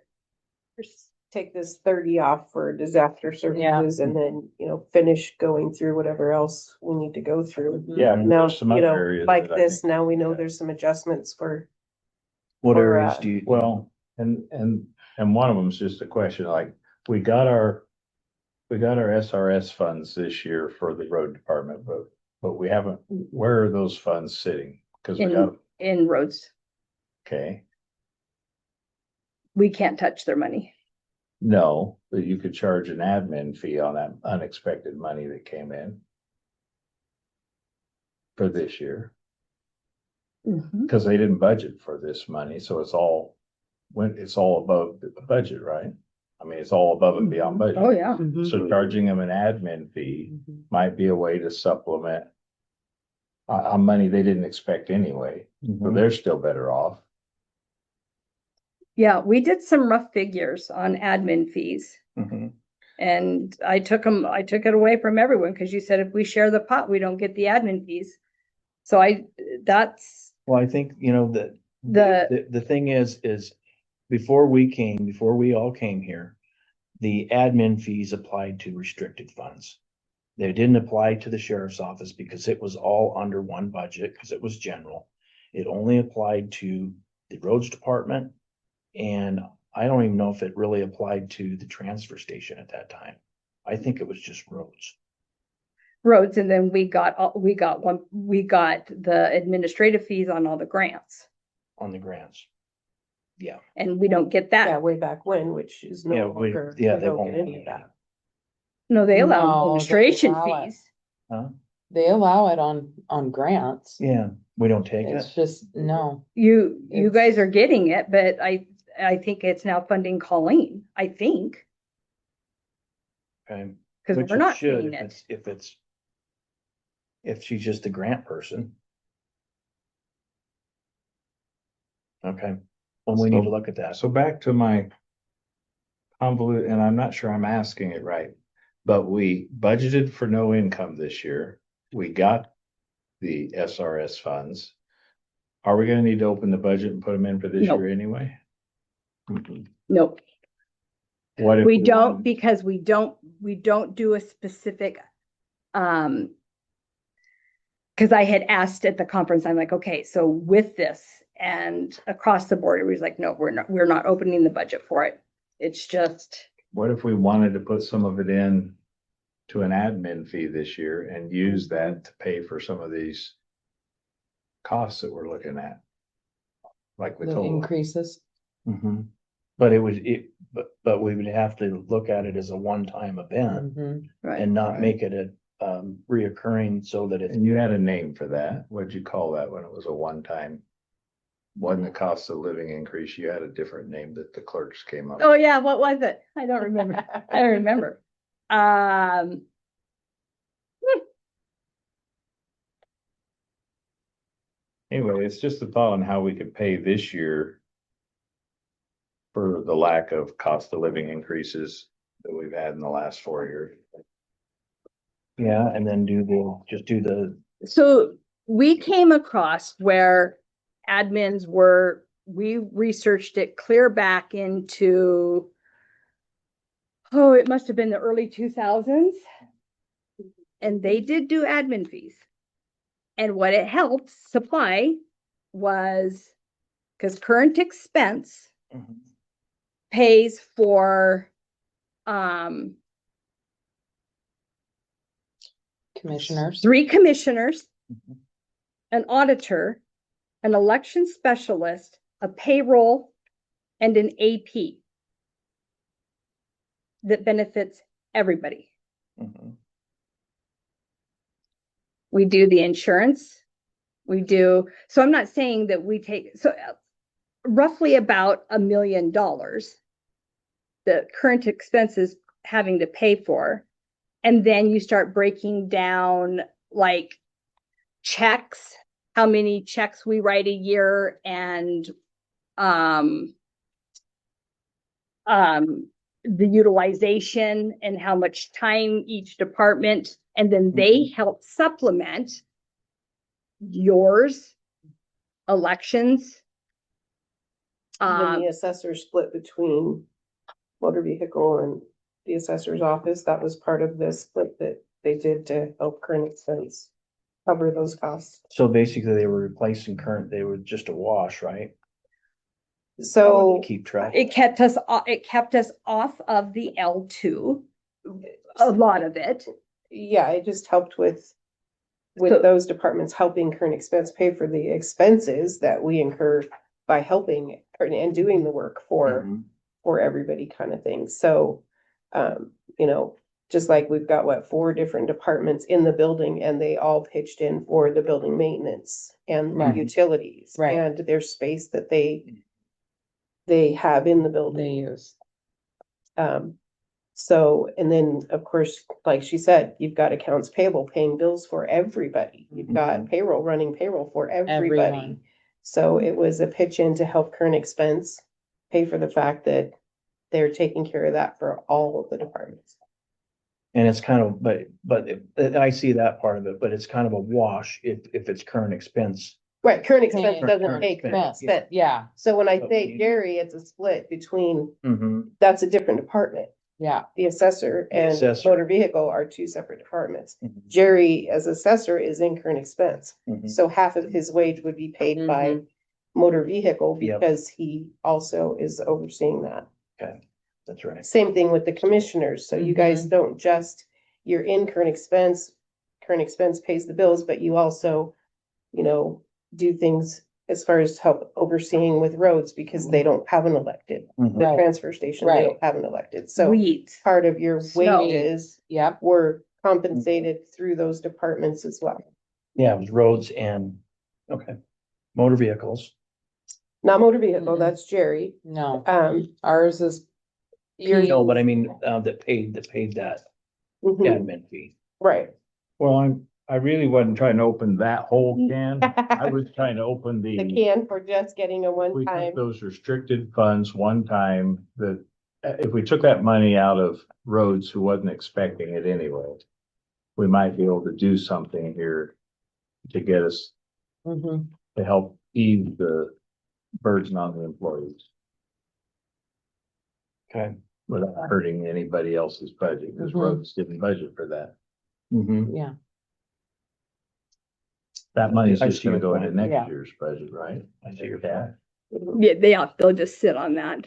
to, Take this 30 off for disaster services and then, finish going through whatever else we need to go through. Yeah. Now, there's some other areas like that I this, think- now we know yeah. there's some adjustments for, What Or, areas do you? Well, and one of them is just a question, like, we got our SRS funds this year for the road department, but we haven't, where are those funds sitting? Cause we got, in roads, okay, we can't touch their money. no, but you could charge an admin fee on that unexpected money that came in for this year, cause they didn't budget for this money, so it's all above the budget, right? I mean, it's all above and beyond budget. Oh, yeah. So charging them an admin fee might be a way to supplement on money they didn't expect anyway, so Mhm. they're still better off. Yeah, we did some rough figures on admin fees. Mhm. And I took it away from everyone, because you said if we share the pot, we don't get the admin fees. So that's Well, I think, that the, the thing is before we all came here, the admin fees applied to restricted funds. They didn't apply to the sheriff's office because it was all under one budget, because it was general. It only applied to the roads department. And I don't even know if it really applied to the transfer station at that time. I think it was just roads. roads, and then we got the administrative fees on all the grants, On the grants. Yeah. and we don't get yeah, that. way back when, which is Yeah, no longer, we they don't won't. get any of that. No, they allow No, they administration allow it. fees. Huh? They allow it on grants. Yeah, we don't take It's it. just, no. You It's- guys are getting it, but I think it's now funding Colleen, I think, Okay. because Which we're it not should paying it. if she's just a grant person. Okay, well, we need to look at that. So back to my convolute, and I'm not sure I'm asking it right, but we budgeted for no income this year. We got the SRS funds. Are we gonna need to open the budget and put them in for this No. year anyway? Nope. What if We don't, wanted- because we don't do a specific, because I had asked at the conference, I'm like, okay, so with this and across the board, it was like, no, we're not opening the budget for it. It's just, What if we wanted to put some of it in to an admin fee this year and use that to pay for some of these costs that we're looking at? Like the The total, increases. Mhm. But but we would have to look at it as a one-time event Mhm. right, and not Right. make it a reoccurring so that it's. and you had a name for that. What'd you call that when it was a one-time? Wasn't the cost of living increase? You had a different name that the clerks came up. oh yeah, what was it? I don't remember. I don't remember. Anyway, it's just a thought on how we could pay this year for the lack of cost of living increases that we've had in the last 4 years. Yeah, and then just do the, So we came across where admins we researched it clear back into, oh, it must have been the early 2000s. And they did do admin fees. And what it helped supply was, because current expense pays for, Commissioners. 3 commissioners, Mhm. an auditor, an election specialist, a payroll, and an AP that benefits everybody. Mhm. We do the insurance. So I'm not saying that we take, so roughly about $1 million, the current expenses having to pay for. And then you start breaking down like checks how many checks we write a year and, um, the utilization and how much time each department, and then they help supplement yours, elections. Then the assessor split between motor vehicle and the assessor's office. That was part of the split that they did to help current expense cover those costs. So basically they were replacing current, they were just a wash, right? How would So they keep track? It kept us off of the L2, a lot of it. yeah, it just helped with So- those departments helping current expense pay for the expenses that we incur by helping and doing the work Mhm. for everybody kind of thing. So, you know, just like we've got 4 different departments in the building and they all pitched in for the building maintenance and Right. utilities. Right. And there's space that they have in the They building. use. So, and then, of course, like she said, you've got accounts payable paying bills for everybody. You've got payroll running payroll for everybody. Everyone. So it was a pitch in to help current expense pay for the fact that they're taking care of that for all of the departments. And it's kind of, but I see that part of it, but it's kind of a wash if it's current expense. Right, current expense Paying doesn't current pay expense, current yeah. expense. Yeah, So when I But say we- Gary, it's a split between, Mhm. that's a different department. yeah. The assessor The and assessor. motor vehicle are 2 separate departments. Mhm. Jerry, as assessor, is in current expense. Mhm. So half of his wage would be paid by Mhm. motor vehicle Yep. because he also is overseeing that. Okay, that's right. Same thing with the commissioners. So you guys don't just, you're in current expense pays the bills, but you also, you know, do things as far as help overseeing with roads because they don't have an elected. Mhm. The Right. transfer station, they Right. don't have an elected. So Weeds. part of your Snow. wages Yep, were compensated through those departments as well. Yeah, it was roads and, okay, motor vehicles. Not motor vehicle, Mhm. that's Jerry. no, Um, ours is. Yours- No, but I mean, that paid that mhm, admin fee. right. Well, I really wasn't trying to open that whole can. I was trying to open The the, can for just getting a we took one-time, those restricted funds one time, that, if we took that money out of roads who wasn't expecting it anyway, we might be able to do something here to get us, Mhm. to help ease the burden on the employees Okay. without hurting anybody else's budget, because Mhm. roads didn't budget for that. Mhm. Yeah, That money's I just see gonna your go into point. next Yeah. year's budget, right? I see your Yeah. Yeah, they'll just sit on that.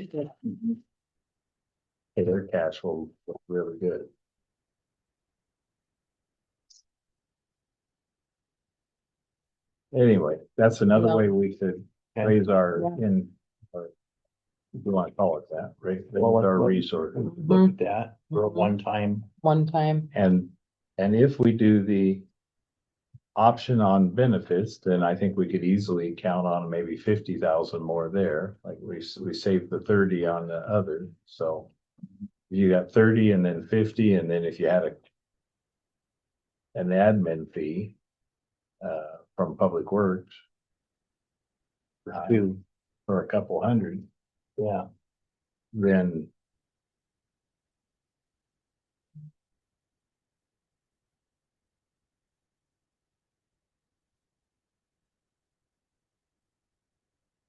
Hey, their cash will look really good. Anyway, that's another Yeah. way we could Okay. raise our Yeah. or if you want to call it that, raise Well, our what- resources. Look at that for a Mhm. one-time. one time, And if we do the option on benefits, then I think we could easily count on maybe 50,000 more there. Like we saved the 30 on the other, so you got 30 and then 50, and then if you had an admin fee from Public Works Two, for a couple hundred, yeah. then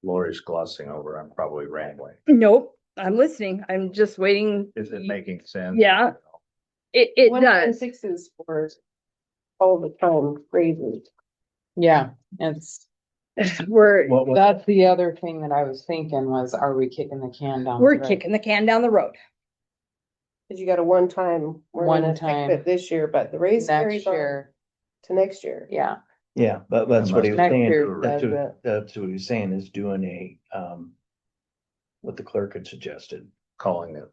Lori's glossing over, I'm probably rambling. Nope, I'm listening. I'm just waiting. Is it making sense? Yeah. It one and does. sixes for all the time raises. yeah, it's, We're, What, that's the other thing that I was thinking was, are we kicking the can down? the we're road? kicking the can down the road. Cause you got a one-time, we're gonna fix One-time. it this year, but the raise Next carries on year, to next year. yeah, yeah, but that's what he was Next saying. year That's does what, that's what he was saying is doing what the clerk had suggested. Calling it,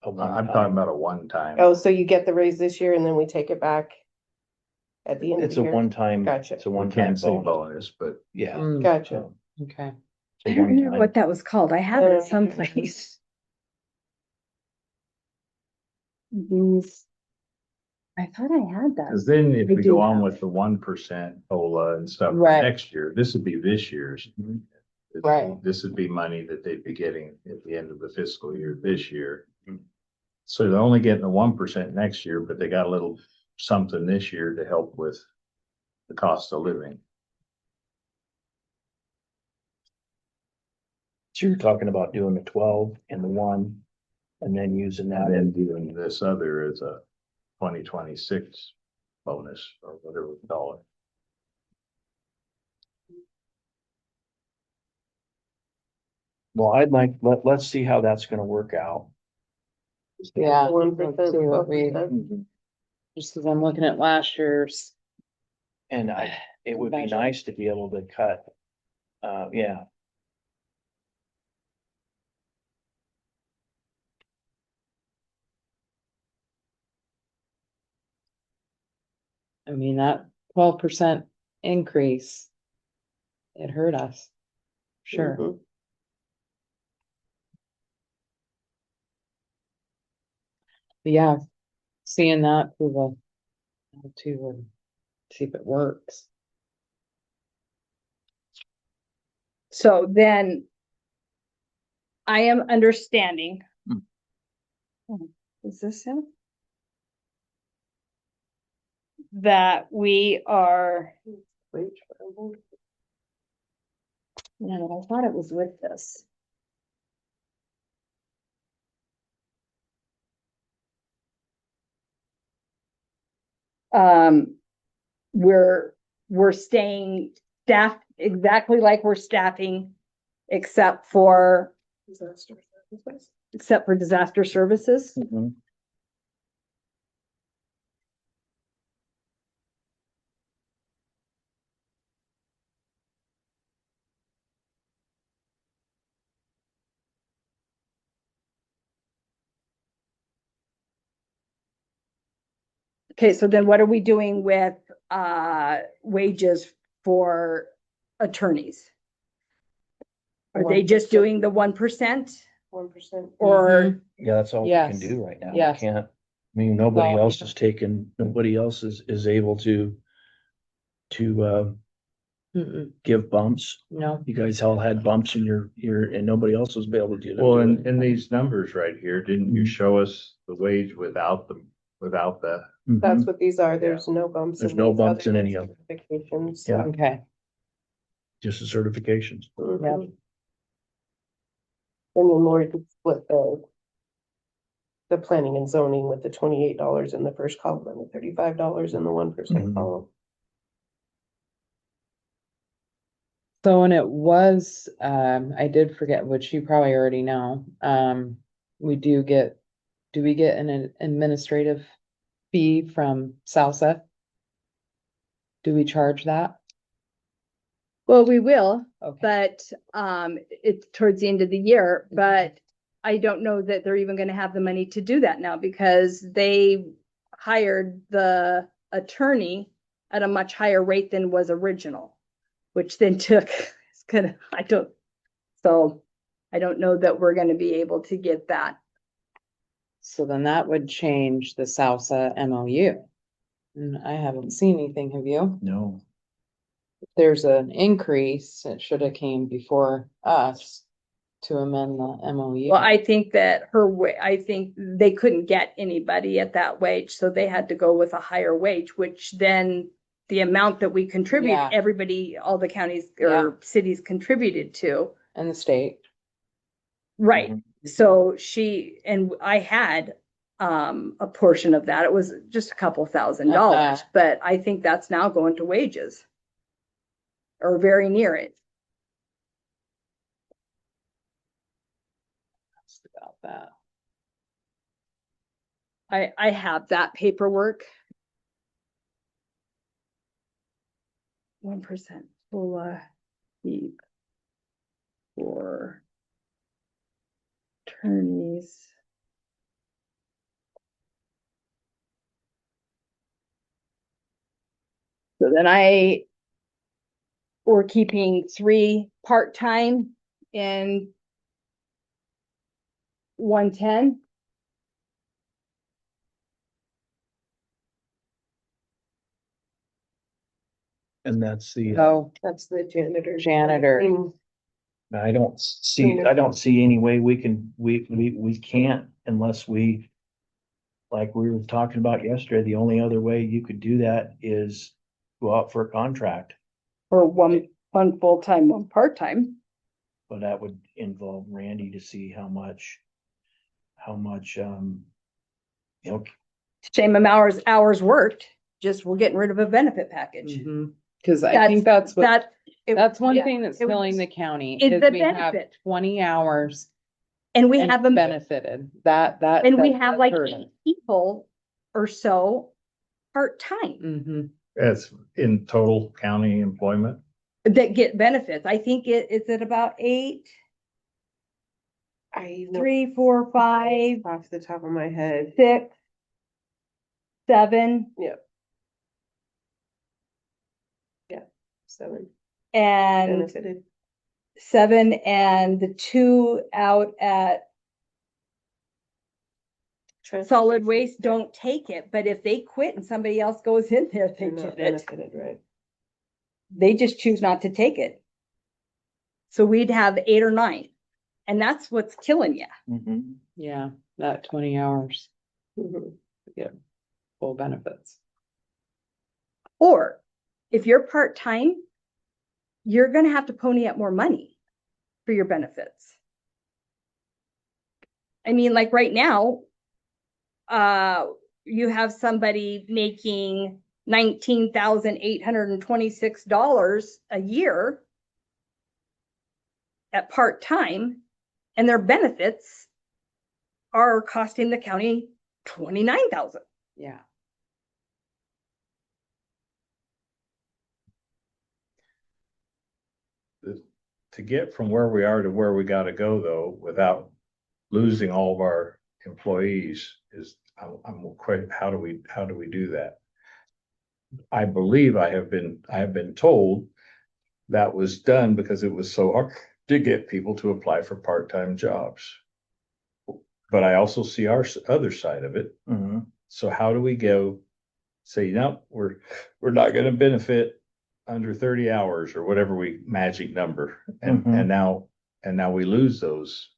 A I'm one-time. talking about a one-time. Oh, so you get the raise this year and then we take it back at the end of It's the a year? one-time. Gotcha. It's a We one-time can't say bonus. bonus, but Yeah. Mm, Gotcha. okay, It's a I don't remember one-time. what that was called. I have it someplace. These- I thought I had that. Cause then if I we do go on have with the 1% COLA and stuff for Right. next year, this would be this year's. Right. This would be money that they'd be getting at the end of the fiscal year this year. So they're only getting the 1% next year, but they got a little something this year to help with the cost of living. So you're talking about doing the 12 and the 1 and then using that. And then doing this other as a 2026 bonus or whatever we call it. Well, let's see how that's gonna work out. Yeah. 1%, let's see what we- 12%. Just because I'm looking at last year's. And it would be Budget. nice to be able to cut, yeah. I mean, that 12% increase. It hurt us. Sure. Mhm. But yeah, seeing that through and see if it works. So then I am understanding. Is this him? That we are, Wage for everyone. no, I thought it was with this. Um, we're staying staffed exactly like we're staffing, except for Disaster services. disaster services. Mhm. Okay, so then what are we doing with wages for attorneys? Are they just 1%. doing the 1%? 1%. Or, Yeah, that's all we Yes. can do right now. We Yes. can't, I mean, nobody Well, else is taking, nobody else is able to Mm-mm. give bumps. No, You guys all had bumps in and nobody else was able to do that. Well, in these numbers right here, didn't you Mhm. show us the wage without the? That's Mhm. what these are. There's no bumps. There's in no these bumps other in any of them. certifications, Yeah. so. okay, Just the certifications. Mhm. And then Lori could split the planning and zoning with the $28 in the first column and the $35 in the 1% Mhm. column. so when it was, I did forget, which you probably already know, we do we get an administrative fee from Salsa? Do we charge that? well, we will, Okay, but it's towards the end of the year, but I don't know that they're even gonna have the money to do that now because they hired the attorney at a much higher rate than was original, which then took, it's gonna, I don't know that we're gonna be able to get that. so then that would change the Salsa MOU. And I haven't seen anything, have you? No. If there's an increase, it should have came before us to amend the MOU. Well, I think that I think they couldn't get anybody at that wage, so they had to go with a higher wage, which then the amount that we contribute, Yeah. everybody, all the counties Yeah. or cities contributed to. And the state. Right, Mhm. so I had a portion of that. It was just a couple $1,000, but I think that's now going to wages. Or very near it. Asked about that. I have that paperwork. 1% COLA fee for attorneys. So then we're keeping 3 part-time and 110. And that's the, Oh, That's the janitor. Janitor. I don't see any way we can't unless we, like we were talking about yesterday, the only other way you could do that is go out for a contract. Or one full-time, one part-time. But that would involve Randy to see how much, you know, Same amount hours worked, just we're getting rid of a benefit package. cause I think that's what, That. that's one yeah, thing that's it was- killing the county is is the we have benefit. 20 hours And we and have them, benefited. That. and we that's have like hurting. 8 people or so part-time Mhm. That's in total county employment. that get benefits. I think is it about 8, I know 3, 4, 5, off the top of my head. 6, 7, 7 and benefited. 7, and the 2 out at solid waste don't take it, but if they quit and somebody else goes in there, they They're not get it. benefited, right? They just choose not to take it. So we'd have 8 or 9, and that's what's killing you. mhm. Yeah, that 20 hours, Mhm. full benefits. Or if you're part-time, you're gonna have to pony up more money for your benefits. I mean, like right now, you have somebody making $19,826 a year at part-time, and their benefits are costing the county 29,000. Yeah. To get from where we are to where we gotta go though, without losing all of our employees I'm quite, how do we do that? I believe I have been told that was done because it was so hard to get people to apply for part-time jobs. But I also see our other side of it. Mhm. So how do we go say, no, we're not gonna benefit under 30 hours or whatever magic number. And Mhm. now we lose those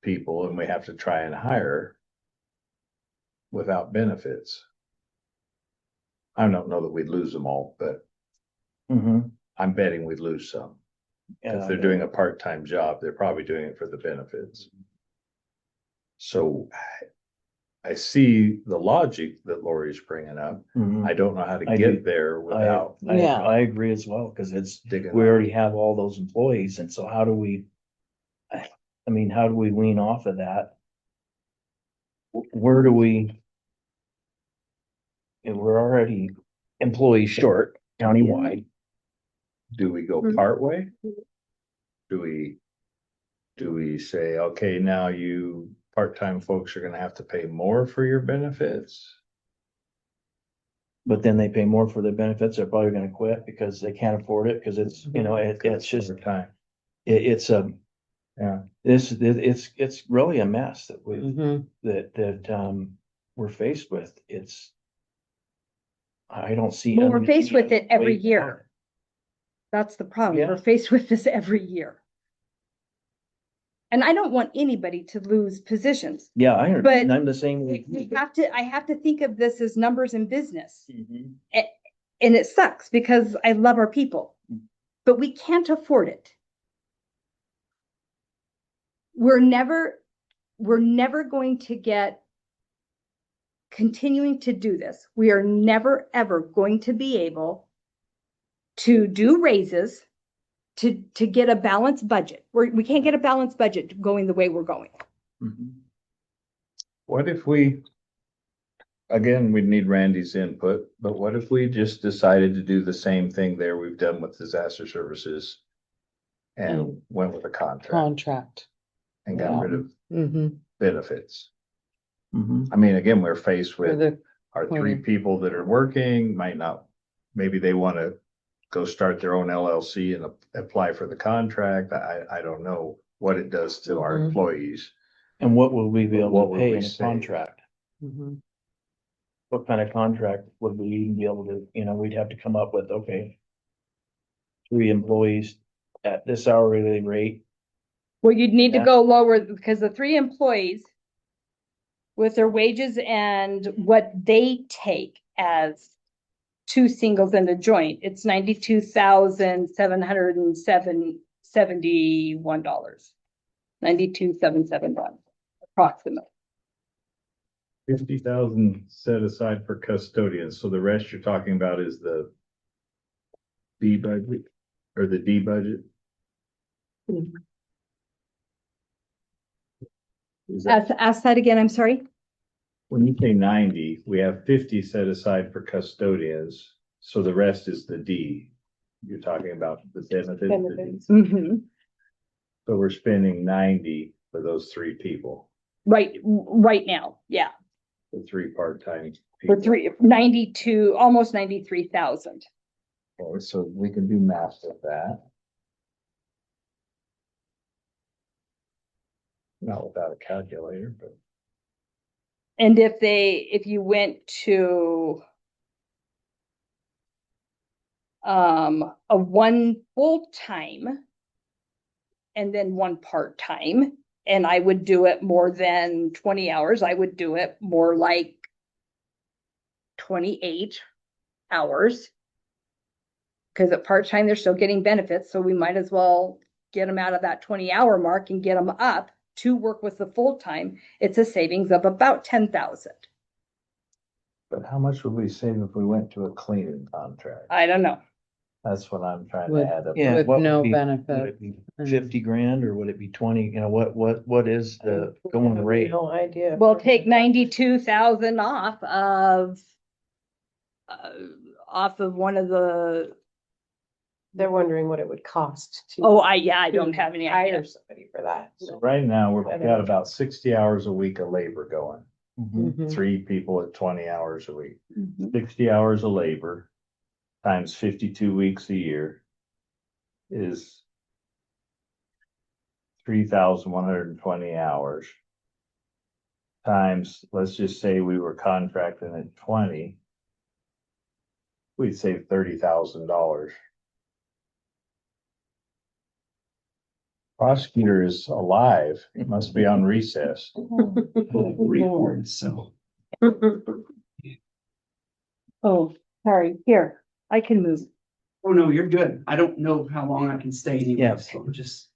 people and we have to try and hire without benefits. I don't know that we'd lose them all, but Mhm. I'm betting we'd lose some. If they're doing a part-time job, they're probably doing it for the benefits. So I see the logic that Lori's bringing up. Mhm. I don't know how to I get do. there without Yeah. I agree as well, cause it's, digging. we already have all those employees, and so how do we? I mean, how do we wean off of that? Where do we? And we're already employees short countywide. Do we go Mhm. part way? Do we say, okay, now you part-time folks are gonna have to pay more for your benefits? But then they pay more for their benefits, they're probably gonna quit because they can't afford it, cause it's, it's just, Time. it's a. Yeah. It's really a mess that we, Mhm. that we're faced with. I don't see. Well, we're faced with it every way out. year. That's the problem. Yeah. We're faced with this every year. And I don't want anybody to lose positions. Yeah, But- I'm the same way. I have to think of this as numbers in business. Mhm. And it sucks because I love our people, but we can't afford it. We're never going to get continuing to do this. We are never, ever going to be able to do raises to get a balanced budget. We can't get a balanced budget going the way we're going. Mhm. What if we, again, we'd need Randy's input, but what if we just decided to do the same thing there we've done with disaster services? And went with a contract Contract. and got rid of Mhm. benefits. Mhm. I mean, again, we're faced For with the, our 3 cleaning. people that are working, might not, maybe they wanna go start their own LLC and apply for the contract. I don't know what it does to our Mhm. employees. And what will we be What able to would pay we in a say? contract? Mhm. what kind of contract would we even be able to, we'd have to come up with, okay. 3 employees at this hourly rate. Well, you'd need to Yeah. go lower because the 3 employees with their wages and what they take as 2 singles and a joint, it's $92,771. $92,771 approximately. 50,000 set aside for custodians, so the rest you're talking about is the B budget or the D budget? Is that, Ask that again, I'm sorry. when you say 90, we have 50 set aside for custodians, so the rest is the D. You're talking about the benefits. Benefits. Mhm. So we're spending 90 for those 3 people, Right now, yeah, the 3 part-time for people. 92, almost 93,000. Oh, so we can do math with that. Not without a calculator, but And if you went to a 1 full-time and then 1 part-time, and I would do it more than 20 hours, I would do it more like 28 hours. Because at part-time, they're still getting benefits, so we might as well get them out of that 20-hour mark and get them up to work with the full-time. It's a savings of about 10,000. But how much would we save if we went to a cleaning contract? I don't know. That's what I'm trying to Would- add up. Yeah, With what would no be- benefit. Would it be 50 grand or would it be 20? What is the going rate? No idea. We'll take 92,000 off of one of the, They're wondering what it would cost to. I don't have any idea. Hire somebody for that. So right now, we've got about 60 hours a week of labor going, Mhm. Mhm. 3 people at 20 hours a week. Mhm. 60 hours of labor times 52 weeks a year is 3,120 hours. Times, let's just say we were contracting at 20. We'd save $30,000. Prosecutor is alive, he must be on recess. Report, so. Oh, sorry, here, I can move. Oh, no, you're good. I don't know how long I can stay anyway, Yeah. so I'm just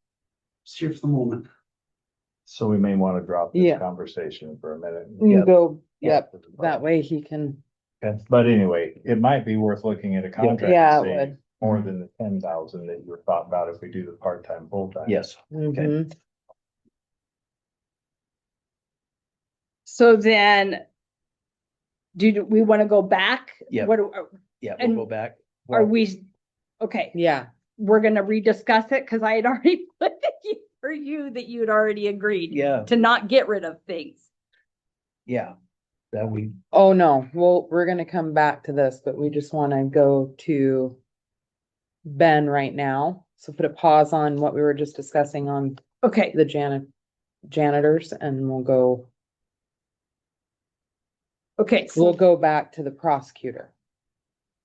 here for the moment. So we may want to drop this Yeah. conversation for a minute. You Yep. go, yep, that way he can, But anyway, it might be worth looking at a contract. yeah, to it save would. more than the 10,000 that you were thought about if we do the part-time, full-time. Yes. Mhm. So then, we want to go back? Yeah. What, Yeah, And we'll go back. are Well, we, okay, Yeah, we're gonna rediscuss it, because I had already put it for you that you had already agreed Yeah, to not get rid of things. yeah. That we, oh no, we're gonna come back to this, but we just wanna go to Ben right now. So put a pause on what we were just discussing on Okay, the janitors and okay, we'll go back to the prosecutor.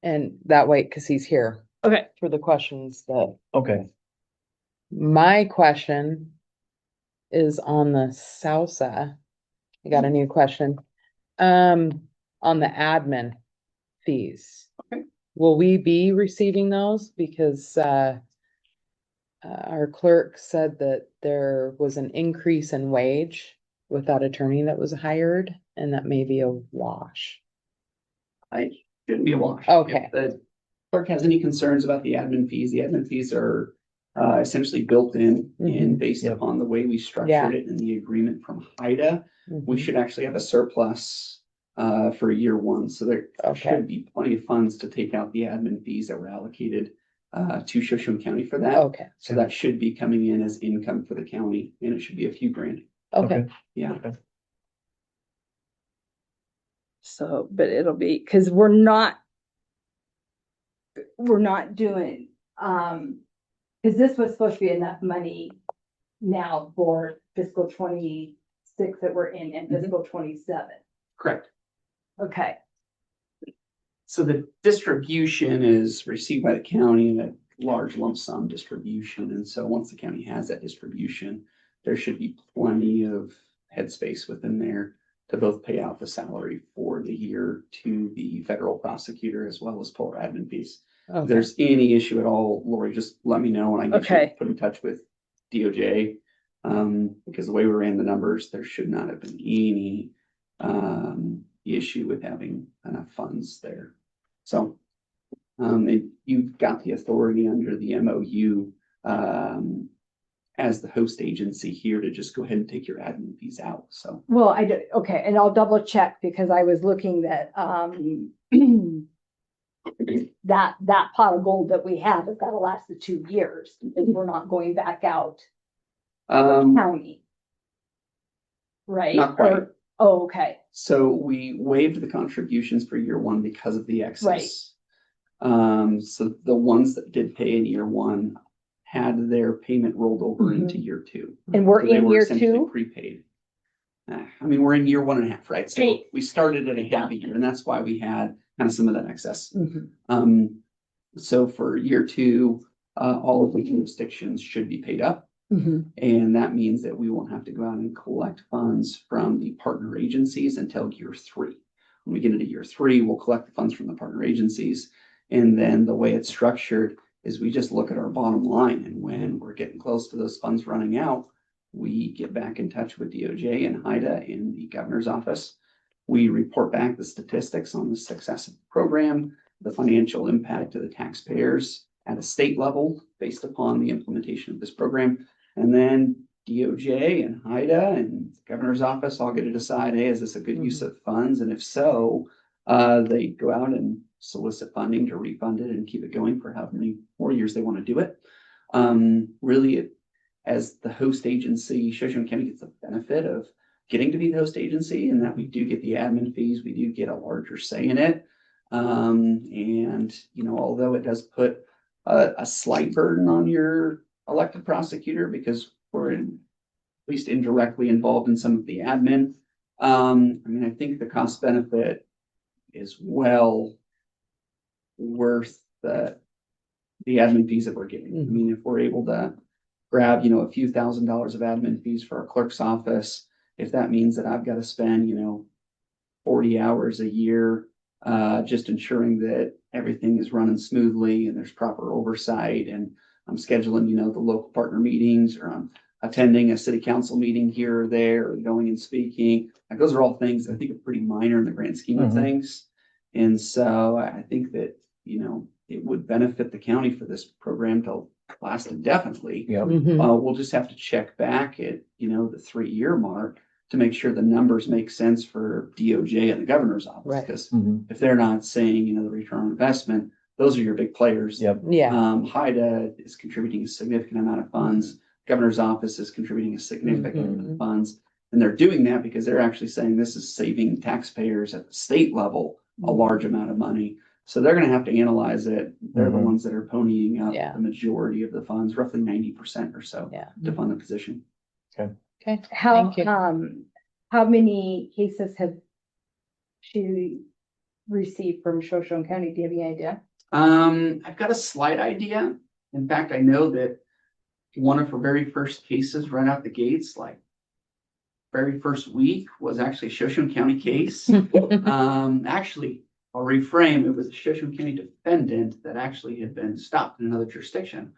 And that way, cause he's here okay, for the questions that, okay, my question is on the Sousa. I got a new question. On the admin fees. Okay. Will we be receiving those? Because, our clerk said that there was an increase in wage with that attorney that was hired, and that may be a wash. I shouldn't be a wash. Okay. If the clerk has any concerns about the admin fees are essentially built in and based Yep. upon the way we Yeah. structured it in the agreement from HIDA. We Mhm. should actually have a surplus for year 1, so there Okay. should be plenty of funds to take out the admin fees that were allocated to Shoshone County for that. Okay, So that should be coming in as income for the county, and it should be a few grand. okay, Yeah, so, but it'll be, because we're not doing, because this was supposed to be enough money now for fiscal 26 that we're in and fiscal 27. correct. Okay, So the distribution is received by the county in a large lump sum distribution. And so once the county has that distribution, there should be plenty of headspace within there to both pay out the salary for the year to the federal prosecutor as well as pull our admin fees. If Okay. there's any issue at all, Lori, just let me know and I can get you Okay. put in touch with DOJ. Because the way we ran the numbers, there should not have been any issue with having enough funds there. So you've got the authority under the MOU as the host agency here to just go ahead and take your admin fees out. So Well, I did, okay, and I'll double check because I was looking that, that pot of gold that we have has got to last the 2 years. And we're not going back out for county. Right? Not quite. Or- Oh, okay. So we waived the contributions for year one because of the excess. So the ones that did pay in year one had their payment rolled over into year two. And we're So they in were year essentially 2? Prepaid. I mean, we're in year 1.5, right? So Right. we started at a half a year and that's why we had kind of some of that excess. Mhm. So for year two, all of the jurisdictions should be paid up. Mhm. And that means that we won't have to go out and collect funds from the partner agencies until year 3. When we get into year 3, we'll collect the funds from the partner agencies. And then the way it's structured is we just look at our bottom line. And when we're getting close to those funds running out, we get back in touch with DOJ and HIDA in the governor's office. We report back the statistics on the success of the program, the financial impact to the taxpayers at a state level based upon the implementation of this program. And then DOJ and HIDA and the governor's office all get to decide, hey, is this a good use of funds? And if so, they go out and solicit funding to refund it and keep it going for how many more years they want to do it. Really, as the host agency, Shoshone County gets the benefit of getting to be the host agency and that we do get the admin fees, we do get a larger say in it. And, you know, although it does put a slight burden on your elected prosecutor because we're at least indirectly involved in some of the admin. I mean, I think the cost benefit is well worth the admin fees that we're getting. I mean, if we're able to grab, you know, a few $1,000s of admin fees for our clerk's office, if that means that I've got to spend, you know, 40 hours a year, just ensuring that everything is running smoothly and there's proper oversight and I'm scheduling, you know, the local partner meetings or I'm attending a city council meeting here or there or going and speaking. Like those are all things that I think are pretty minor in the grand scheme of things. And so I think that, you know, it would benefit the county for this program to last indefinitely. Yep. We'll just have to check back at, you know, the 3-year mark to make sure the numbers make sense for DOJ and the governor's office. Right. Because Mhm. if they're not saying, you know, the return on investment, those are your big players. Yep. Yeah. HIDA is contributing a significant amount of funds. Governor's office is contributing a significant amount of funds. And they're doing that because they're actually saying this is saving taxpayers at the state level a large amount of money. So they're gonna have to analyze it. They're the Mhm. ones that are ponying up Yeah. the majority of the funds, roughly 90% or so Yeah. to fund the position. Okay. How, Thank you. how many cases have she received from Shoshone County? Do you have any idea? I've got a slight idea. In fact, I know that one of her very first cases right out the gates, like very first week was actually a Shoshone County case. Actually, I'll reframe, it was a Shoshone County defendant that actually had been stopped in another jurisdiction.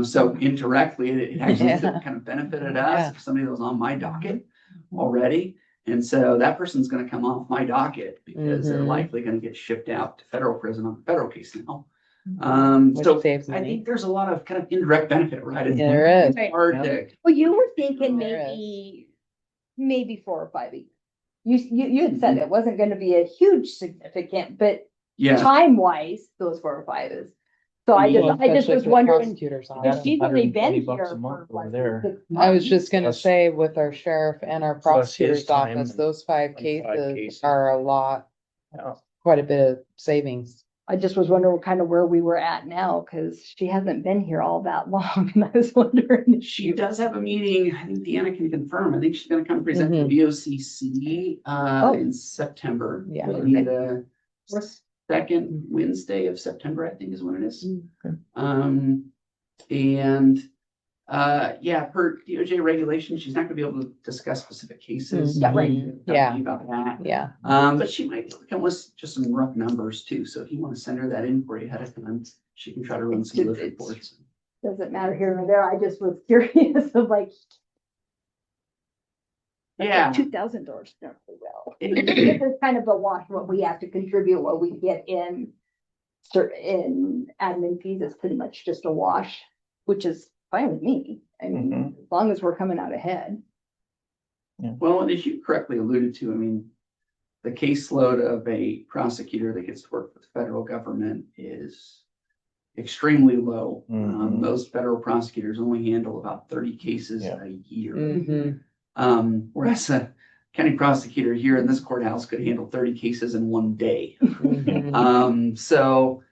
So indirectly, it actually Yeah. kind of benefited Yeah. us, if somebody that was on my docket already. And so that person's gonna come off my docket because they're Mhm. likely gonna get shipped out to federal prison on a federal case now. Which So saves I money. think there's a lot of kind of indirect benefit, right? There is. It's hard to, Well, you were thinking There maybe 4 or 5 weeks. You had said it wasn't gonna be a huge significant, but yeah, time wise, those 4 or 5 is. So I Well, just Especially was for the wondering, prosecutor's because office. she's only been 120 here bucks a for month less over than there. 6 I was months. just gonna Plus- say with our sheriff and our Plus his prosecutor's time office, those 5 and 5 cases cases. are a lot, Yeah. quite a bit of savings. I just was wondering kind of where we were at now, because she hasn't been here all that long, and I was wondering if she does have a meeting. I think Deanna can confirm. I think she's gonna come present to VOCC Oh. in September. Yeah. We need to second Wednesday of September, I think is when it is. Okay. And yeah, per DOJ regulation, she's not gonna be able to discuss specific cases. Yeah, right. Talk to Yeah. you About that. Yeah. But she might come with just some rough numbers too. So if you want to send her that inquiry ahead of time, she can try to run some of those It's- reports. Doesn't matter here or there. I just was curious of like. Yeah. $2,000 not really well. And- It's kind of a wash what we have to contribute, what we get in admin fees is pretty much just a wash, which is fine with me. I mean, as long as we're coming out ahead. Well, and as you correctly alluded to, I mean, the caseload of a prosecutor that gets to work with the federal government is extremely low. Mhm. Most federal prosecutors only handle about 30 cases Yeah. a year. Mhm. Whereas a county prosecutor here in this courthouse could handle 30 cases in one day. Mhm. So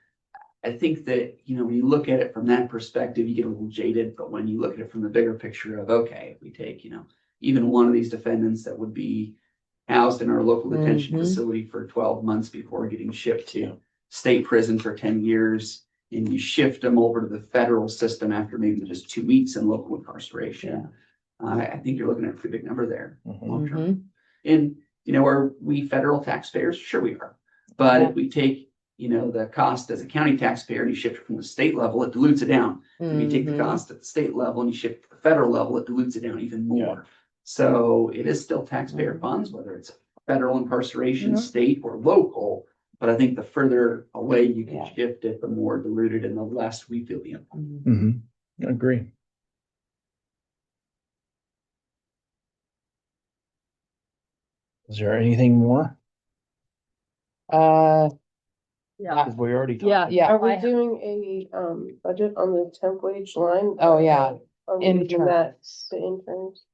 I think that, when you look at it from that perspective, you get a little jaded, but when you look at it from the bigger picture of, okay, if we take, even one of these defendants that would be housed in our local detention Mhm. facility for 12 months before getting shipped Yeah. to state prison for 10 years, and you shift them over to the federal system after maybe just 2 weeks in local incarceration. I think you're looking at a pretty big number there. Mhm. Long term. Mhm. And, are we federal taxpayers? Sure we are. But if we take, the cost as a county taxpayer and you shift it from the state level, it dilutes it down. If you take the Mhm. cost at the state level and you shift to the federal level, it dilutes it down even more. So it is still taxpayer funds, whether it's federal incarceration, Mhm. state or local. But I think the further away you can Yeah. shift it, the more diluted and the less we feel the impact. Mhm. I agree. Is there anything more? Yeah. Because we already talked. Yeah. Yeah. Are we doing a, budget on the temp wage line? Oh, yeah. Are we leaving that Interns. to interns?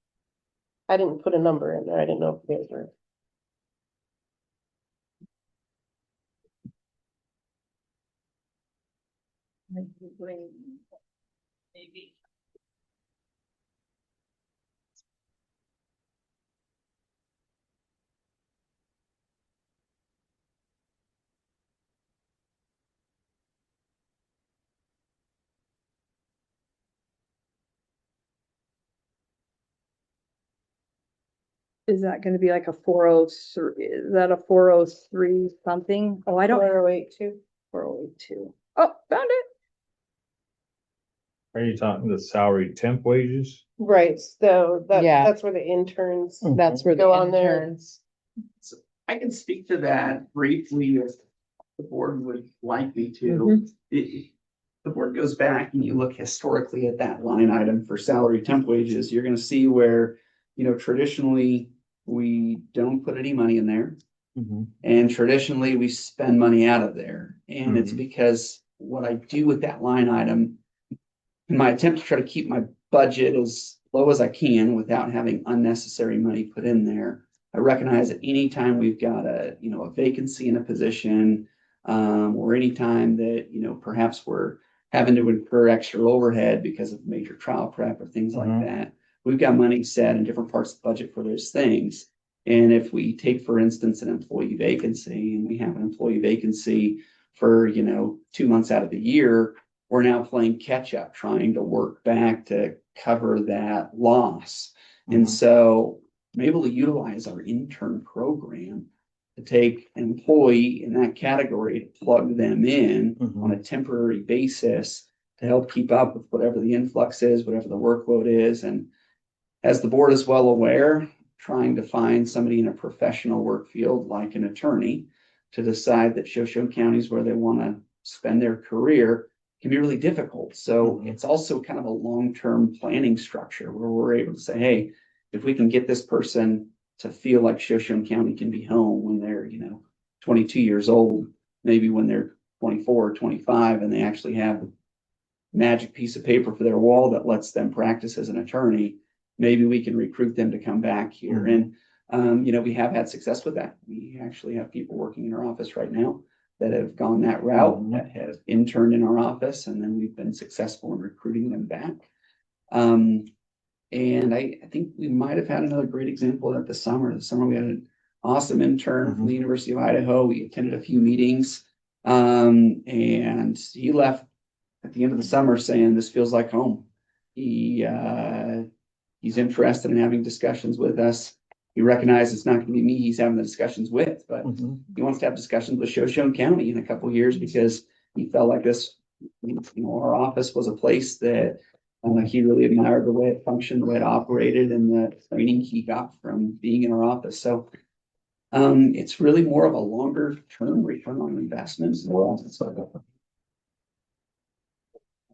I didn't put a number in there. I didn't know if you guys were. Maybe. Is that gonna be like a 403, is that a 403 something? Oh, I don't have 408 402. Oh, found it. Are you talking the salary temp wages? Right, so Yeah. that's where the interns, That's where the Go on there. interns. I can speak to that briefly if the board would like me to. Mhm. The board goes back and you look historically at that line item for salary temp wages, you're gonna see where, traditionally, we don't put any money in there. Mhm. And traditionally, we spend money out of there. And it's Mhm. because what I do with that line item, in my attempt to try to keep my budget as low as I can without having unnecessary money put in there, I recognize that anytime we've got a vacancy in a position, or anytime that, perhaps we're having to incur extra overhead because of major trial prep or things like Mhm. that, we've got money set in different parts of the budget for those things. And if we take, for instance, an employee vacancy and we have an employee vacancy for, 2 months out of the year, we're now playing catch up, trying to work back to cover that loss. And Mhm. so I'm able to utilize our intern program to take an employee in that category to plug them in on a temporary basis to help keep up with whatever the influx is, whatever the workload is. And as the board is well aware, trying to find somebody in a professional work field like an attorney to decide that Shoshone County is where they want to spend their career can be really difficult. So Mhm. it's also kind of a long-term planning structure where we're able to say, hey, if we can get this person to feel like Shoshone County can be home when they're, 22 years old, maybe when they're 24 or 25, and they actually have a magic piece of paper for their wall that lets them practice as an attorney, maybe we can recruit them to come back here. Mhm. And, we have had success with that. We actually have people working in our office right now that have gone that route, Mhm. that have interned in our office, and then we've been successful in recruiting them back. And I think we might have had another great example of that this summer. This summer we had an awesome intern from the University of Idaho. We attended a few meetings. And he left at the end of the summer saying, this feels like home. He's interested in having discussions with us. He recognizes it's not gonna be me he's having the discussions with, but he wants to have discussions with Shoshone County in a couple of years because he felt like this, our office was a place that he really admired the way it functioned, the way it operated, and the training he got from being in our office. So it's really more of a longer term return on investment.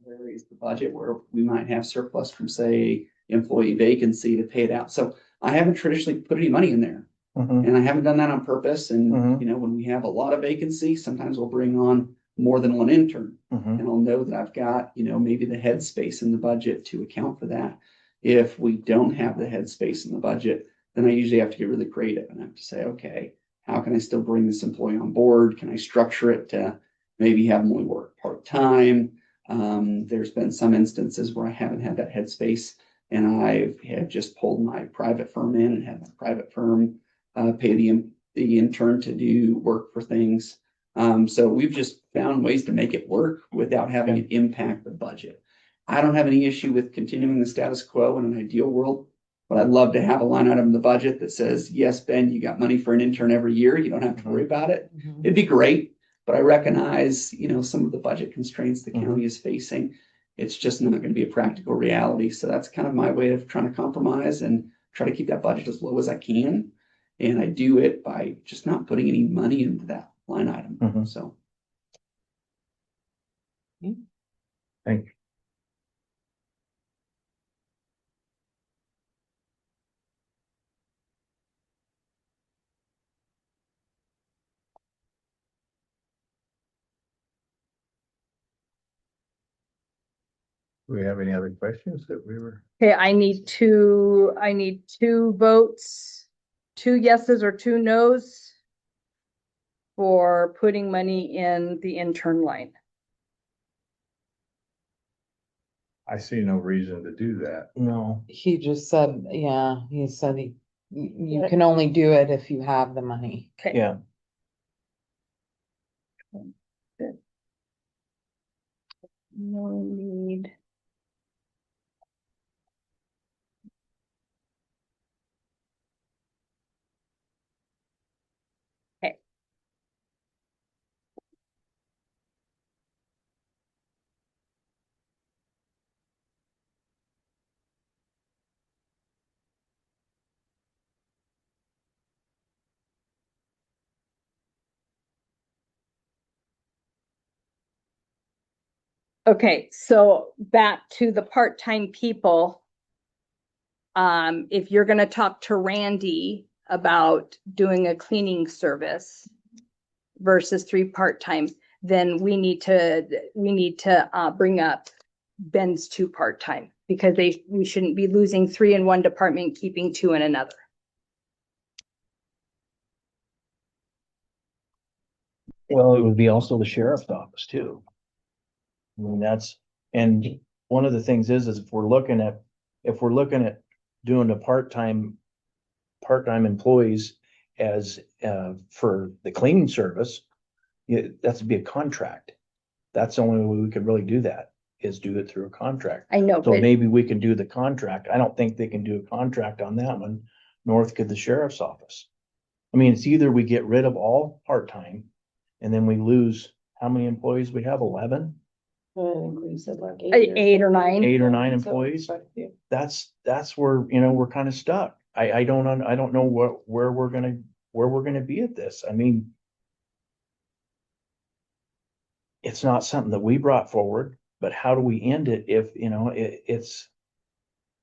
There is the budget where we might have surplus from, say, employee vacancy to pay it out. So I haven't traditionally put any money in there. Mhm. And I haven't done that on purpose. And, Mhm. when we have a lot of vacancy, sometimes we'll bring on more than one intern. Mhm. And I'll know that I've got, maybe the headspace in the budget to account for that. If we don't have the headspace in the budget, then I usually have to get really creative and I have to say, okay, how can I still bring this employee on board? Can I structure it to maybe have them only work part-time? There's been some instances where I haven't had that headspace and I have just pulled my private firm in and had my private firm pay the intern to do work for things. So we've just found ways to make it work without having it impact the budget. I don't have any issue with continuing the status quo in an ideal world, but I'd love to have a line item in the budget that says, yes, Ben, you got money for an intern every year. You don't have to worry about it. It'd be great, but I recognize, some of the budget constraints the county is facing. It's just not going to be a practical reality. So that's kind of my way of trying to compromise and try to keep that budget as low as I can. And I do it by just not putting any money into that line item. Mhm. So. Thank you. Do we have any other questions that we were? Okay, I need two votes, 2 yeses or 2 nos for putting money in the intern line. I see no reason to do that. No. He just said, yeah, he said you can only do it if you have the money. Okay. Yeah. No need. Okay. Okay, so back to the part-time people. If you're gonna talk to Randy about doing a cleaning service versus 3 part-time, then we need to bring up Ben's 2 part-time because we shouldn't be losing 3 in one department, keeping 2 in another. Well, it would be also the sheriff's office too. I mean, and one of the things is if we're looking at doing the part-time employees as, for the cleaning service, that's to be a contract. That's the only way we could really do that, is do it through a contract. I know, So but maybe we can do the contract. I don't think they can do a contract on that one, nor could the sheriff's office. I mean, it's either we get rid of all part-time and then we lose, how many employees we have? 11? I think we said like 8 or 9. 8 or 9 employees? That's where, we're kind of stuck. I don't know where we're gonna be at this. I mean, it's not something that we brought forward, but how do we end it if,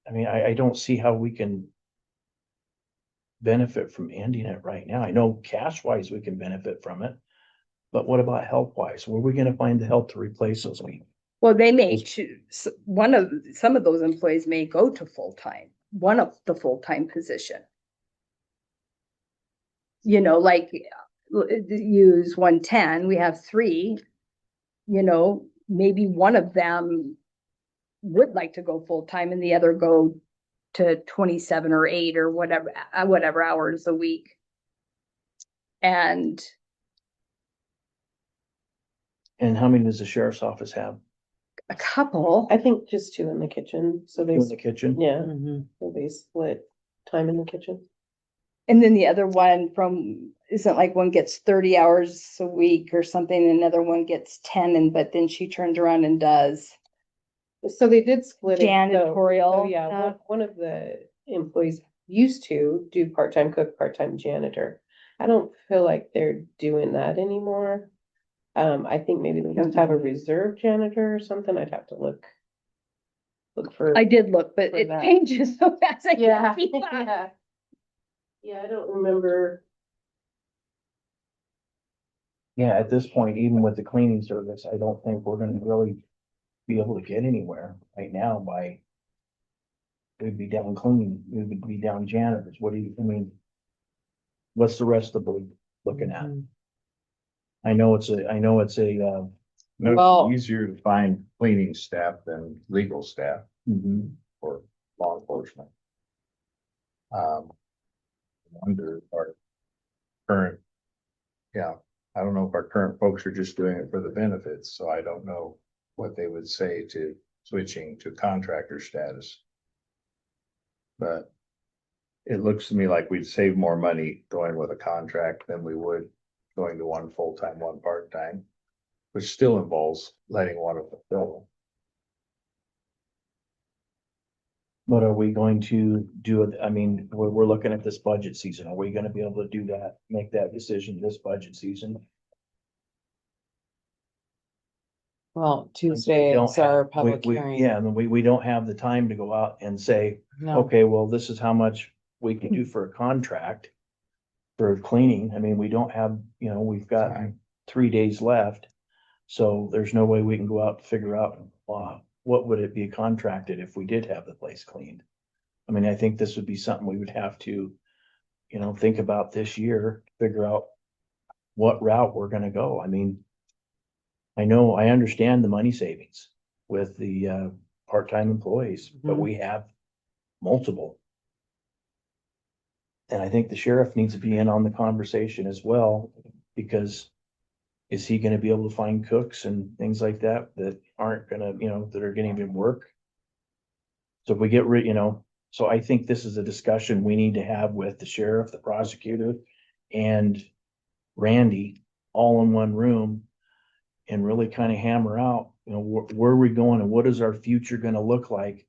I mean, I don't see how we can benefit from ending it right now. I know cash wise we can benefit from it, but what about health wise? Where are we gonna find the help to replace those people? Well, they may choose, some of those employees may go to full-time, one of the full-time position. Like use 110, we have 3, maybe one of them would like to go full-time and the other go to 27 or 8 or whatever hours a week. And And how many does the sheriff's office have? A couple. I think just two in the kitchen, so Two in the kitchen? yeah, Mhm. so they split time in the kitchen. And then the other one isn't like one gets 30 hours a week or something, another one gets 10, but then she turns around and does So they did split it. janitorial. So yeah, stuff. one of the employees used to do part-time cook, part-time janitor. I don't feel like they're doing that anymore. I think maybe they just have a reserve janitor or something. I'd have to look for. I did look, but For it that. changes so fast. I can't Yeah, keep up. yeah. Yeah, I don't remember. Yeah, at this point, even with the cleaning service, I don't think we're gonna really be able to get anywhere right now by. We'd be down cleaning, we would be down janitors. What do you, I mean? What's the rest of the board looking at? Mhm. I know it's a, No, Well- it's easier to find cleaning staff than legal staff for law enforcement. Under our current, yeah, I don't know if our current folks are just doing it for the benefits, so I don't know what they would say to switching to contractor status. But it looks to me like we'd save more money going with a contract than we would going to one full-time, one part-time, which still involves letting one of them go. But are we going to do it? I mean, we're looking at this budget season. Are we gonna be able to do that, make that decision this budget season? Well, We Tuesday don't is our have- public we- hearing. Yeah, and we don't have the time to go out and say, No, okay, well, this is how much we can do for a contract. For cleaning, I mean, we don't have, we've got Time. 3 days left. So there's no way we can go out and figure out, what would it be contracted if we did have the place cleaned? I mean, I think this would be something we would have to, think about this year, figure out what route we're gonna go. I mean, I understand the money savings with the part-time employees, but Mhm. we have multiple. And I think the sheriff needs to be in on the conversation as well, because is he gonna be able to find cooks and things like that that aren't gonna, that are gonna even work? So if we get so I think this is a discussion we need to have with the sheriff, the prosecutor, and Randy all in one room and really kind of hammer out, where are we going and what is our future gonna look like?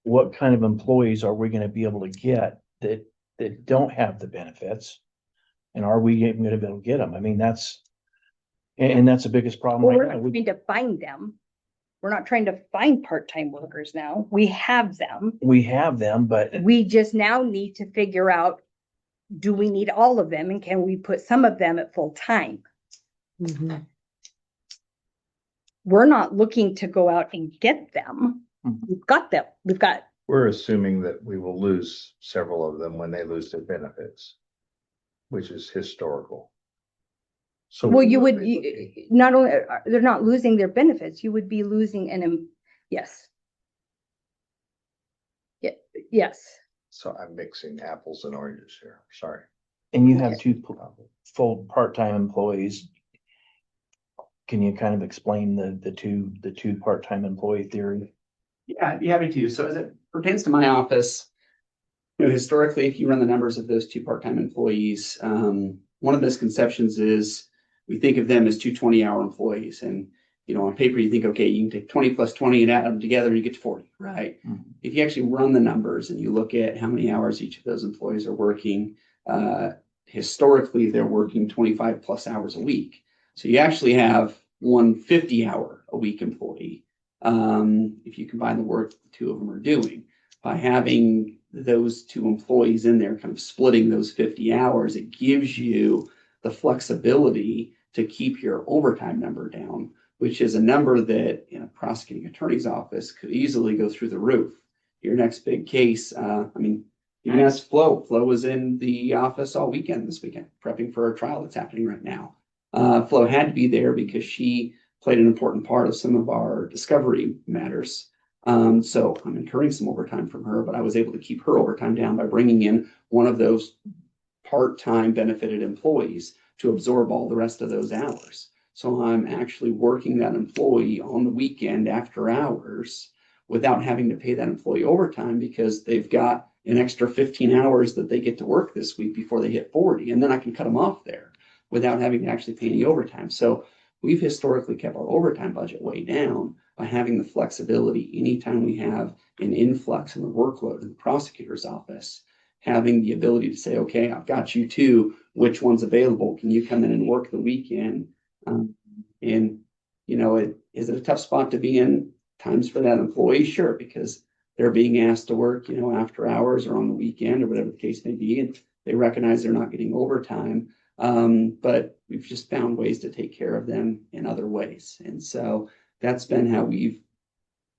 What kind of employees are we gonna be able to get that don't have the benefits? And are we even gonna be able to get them? I mean, and that's the biggest problem Well, we're right not now. trying to find them. We're not trying to find part-time workers now. We have them. We have them, but We just now need to figure out, do we need all of them and can we put some of them at full time? Mhm. We're not looking to go out and get them. Mhm. We've got them. We've got, We're assuming that we will lose several of them when they lose their benefits, which is historical. So well, we you will would, be looking- not only, they're not losing their benefits, you would be losing yes. Yes, So I'm mixing apples and oranges here, sorry. and you have two full part-time employees. Can you kind of explain the two part-time employee theory? Yeah, I'd be happy to. So as it pertains to my office, historically, if you run the numbers of those two part-time employees, one of the misconceptions is we think of them as two 20-hour employees. And, on paper, you think, okay, you can take 20 plus 20 and add them together and you get to 40, right? Mhm. If you actually run the numbers and you look at how many hours each of those employees are working, historically, they're working 25 plus hours a week. So you actually have one 50-hour a week employee. If you combine the work the two of them are doing, by having those two employees in there, kind of splitting those 50 hours, it gives you the flexibility to keep your overtime number down, which is a number that in a prosecuting attorney's office could easily go through the roof. Your next big case, even as Flo was in the office all weekend this weekend, prepping for a trial that's happening right now. Flo had to be there because she played an important part of some of our discovery matters. So I'm incurring some overtime from her, but I was able to keep her overtime down by bringing in one of those part-time benefited employees to absorb all the rest of those hours. So I'm actually working that employee on the weekend after hours without having to pay that employee overtime because they've got an extra 15 hours that they get to work this week before they hit 40. And then I can cut them off there without having to actually pay any overtime. So we've historically kept our overtime budget way down by having the flexibility anytime we have an influx in the workload in the prosecutor's office, having the ability to say, okay, I've got you too. Which one's available? Can you come in and work the weekend? And, is it a tough spot to be in times for that employee? Sure, because they're being asked to work, after hours or on the weekend or whatever the case may be, and they recognize they're not getting overtime. But we've just found ways to take care of them in other ways. And so that's been how we've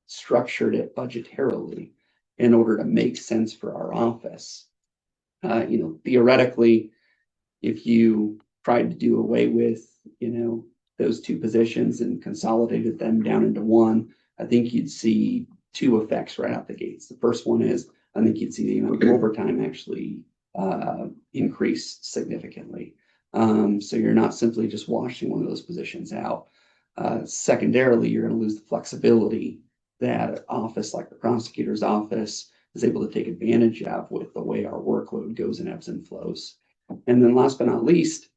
structured it budgetarily in order to make sense for our office. Theoretically, if you tried to do away with, those two positions and consolidated them down into one, I think you'd see two effects right out the gates. The first one is, I think you'd see the amount of overtime actually increase significantly. So you're not simply just washing one of those positions out. Secondarily, you're going to lose the flexibility that an office like the prosecutor's office is able to take advantage of with the way our workload goes and ebbs and flows. And then last but not least,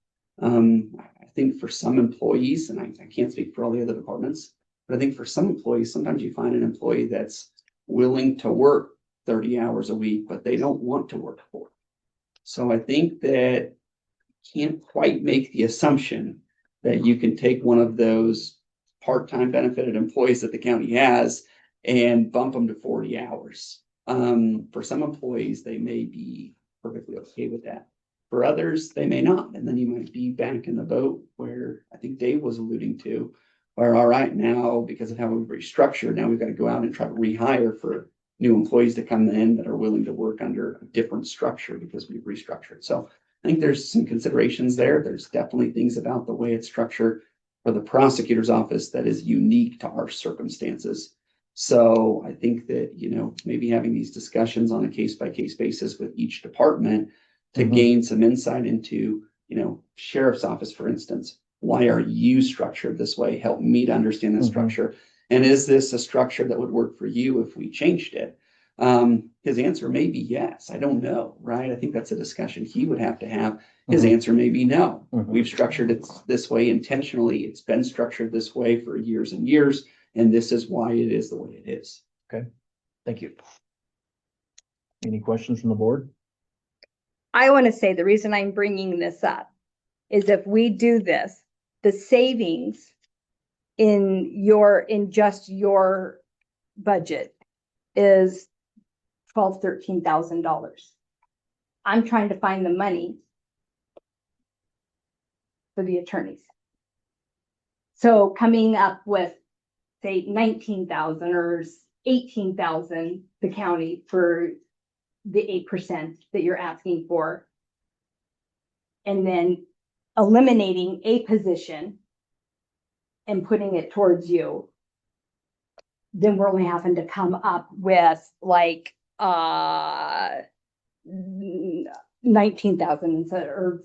I think for some employees, and I can't speak for all the other departments, but I think for some employees, sometimes you find an employee that's willing to work 30 hours a week, but they don't want to work 40. So I think that you can't quite make the assumption that you can take one of those part-time benefited employees that the county has and bump them to 40 hours. For some employees, they may be perfectly okay with that. For others, they may not. And then you might be back in the boat where I think Dave was alluding to, where all right, now because of how we've restructured, now we've got to go out and try to rehire for new employees to come in that are willing to work under a different structure because we've restructured. So I think there's some considerations there. There's definitely things about the way it's structured for the prosecutor's office that is unique to our circumstances. So I think that, maybe having these discussions on a case-by-case basis with each department to gain some insight into, sheriff's office, for instance, why are you structured this way? Help me to understand the structure. And is this a structure that would work for you if we changed it? His answer may be yes. I don't know, right? I think that's a discussion he would have to have. His answer may be no. We've structured it this way intentionally. It's been structured this way for years and years, and this is why it is the way it is. Okay, thank you. Any questions from the board? I want to say the reason I'm bringing this up is if we do this, the savings in just your budget is $12,000-13,000. I'm trying to find the money for the attorneys. So coming up with, say, 19,000 or 18,000, the county for the 8% that you're asking for, and then eliminating a position and putting it towards you, then we're only having to come up with like 19,000 instead, or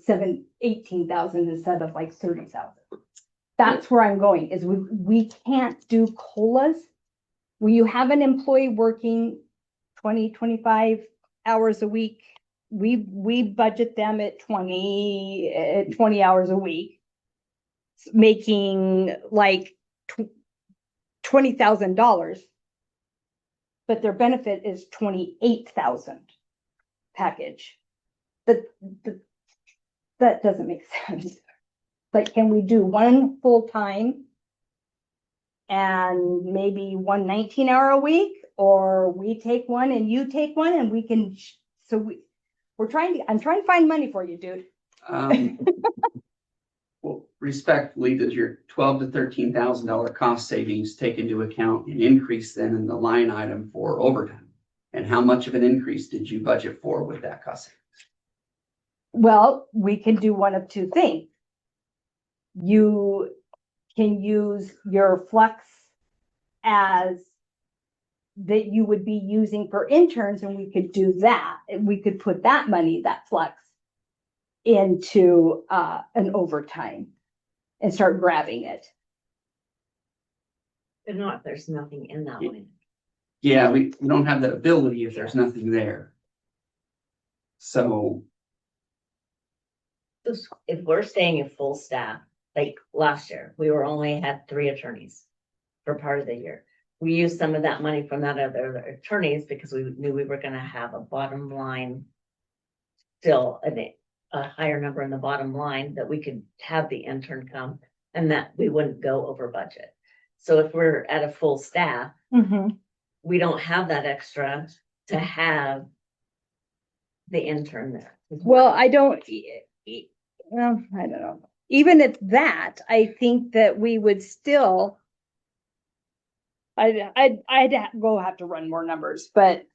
18,000 instead of like 30,000. That's where I'm going, is we can't do COLAs. When you have an employee working 20-25 hours a week, we budget them at 20 hours a week, making like $20,000, but their benefit is 28,000 package. That doesn't make sense. Like, can we do one full-time and maybe one 19-hour a week, or we take one and you take one and we can, I'm trying to find money for you, dude. Well, respectfully, does your $12,000 to $13,000 cost savings take into account an increase then in the line item for overtime? And how much of an increase did you budget for with that cost savings? Well, we can do one of two things. You can use your flex as that you would be using for interns, and we could do that. We could put that money, that flex, into an overtime. and start grabbing it. But not, if there's nothing in that line. Yeah, we don't have that ability if there's nothing there. So, If we're staying at full staff, like last year, we were only had 3 attorneys for part of the year. We used some of that money from that other attorneys because we knew we were gonna have a bottom line. Still a higher number in the bottom line that we could have the intern come and that we wouldn't go over budget. So if we're at a full staff, we don't have that extra to have the intern there. Well, I don't, well, I don't know. Even at that, I think that we would still. I'd have to run more numbers, but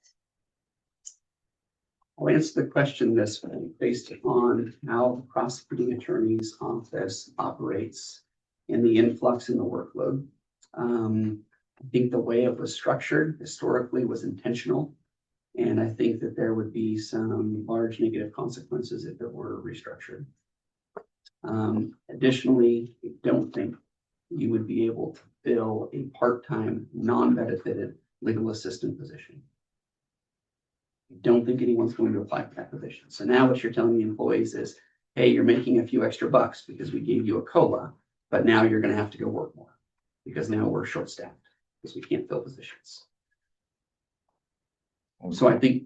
I'll answer the question this way, based on how the prosecuting attorney's office operates and the influx in the workload. I think the way it was structured historically was intentional. And I think that there would be some large negative consequences if it were restructured. Additionally, I don't think you would be able to fill a part-time, non-benefited legal assistant position. I don't think anyone's going to apply for that position. So now what you're telling the employees is, hey, you're making a few extra bucks because we gave you a COLA, but now you're gonna have to go work more because now we're short-staffed because we can't fill positions. So I think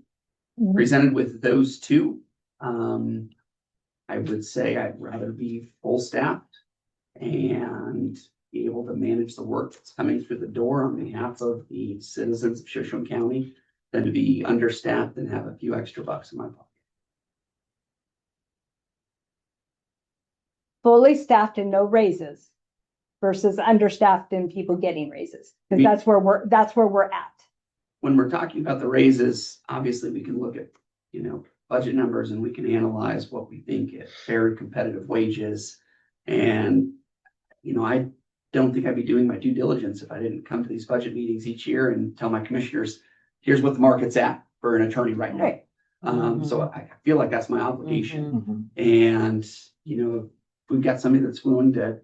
presented with those two, I would say I'd rather be full staffed and be able to manage the work that's coming through the door on behalf of the citizens of Shoshone County than to be understaffed and have a few extra bucks in my pocket. fully staffed and no raises versus understaffed and people getting raises. Cause We- that's where we're at. When we're talking about the raises, obviously we can look at, budget numbers and we can analyze what we think is fair and competitive wages. And, I don't think I'd be doing my due diligence if I didn't come to these budget meetings each year and tell my commissioners, here's what the market's at for an attorney right now. Right. So I feel like that's my obligation. Mhm. And, if we've got somebody that's willing to,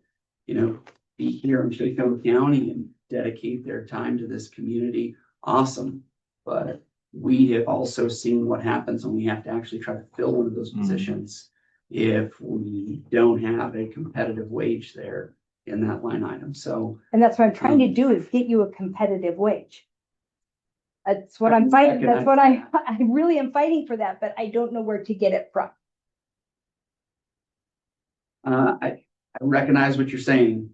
be here in Shoshone County and dedicate their time to this community, awesome. But we have also seen what happens when we have to actually try to fill one of those positions if we don't have a competitive wage there in that line item. So And that's what I'm trying to do is get you a competitive wage. That's what I'm fighting. That's what I really am fighting for that, but I don't know where to get it from. I recognize what you're saying.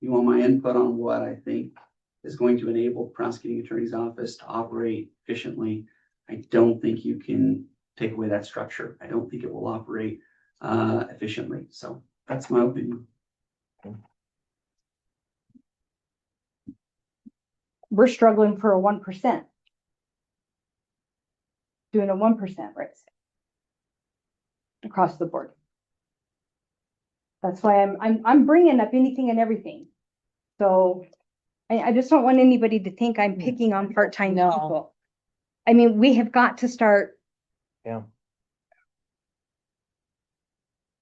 You want my input on what I think is going to enable the prosecuting attorney's office to operate efficiently. I don't think you can take away that structure. I don't think it will operate efficiently. So that's my opinion. We're struggling for a 1%. Doing a 1% raise. Across the board. That's why I'm bringing up anything and everything. So I just don't want anybody to think I'm picking on part-time No. people. I mean, we have got to start. Yeah.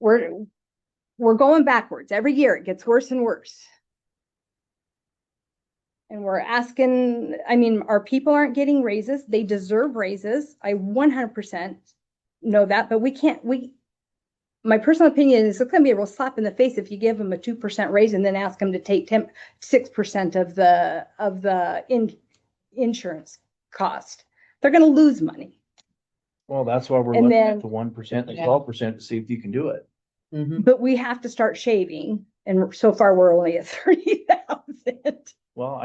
We're going backwards. Every year it gets worse and worse. And we're asking, I mean, our people aren't getting raises. They deserve raises. I 100% know that, but my personal opinion is it's gonna be a real slap in the face if you give them a 2% raise and then ask them to take 6% of the insurance cost. They're gonna lose money. Well, that's why we're And looking then- at the 1% and Yeah. 12% to see if you can do it. Mhm. But we have to start shaving, and so far we're only at 30,000. Well,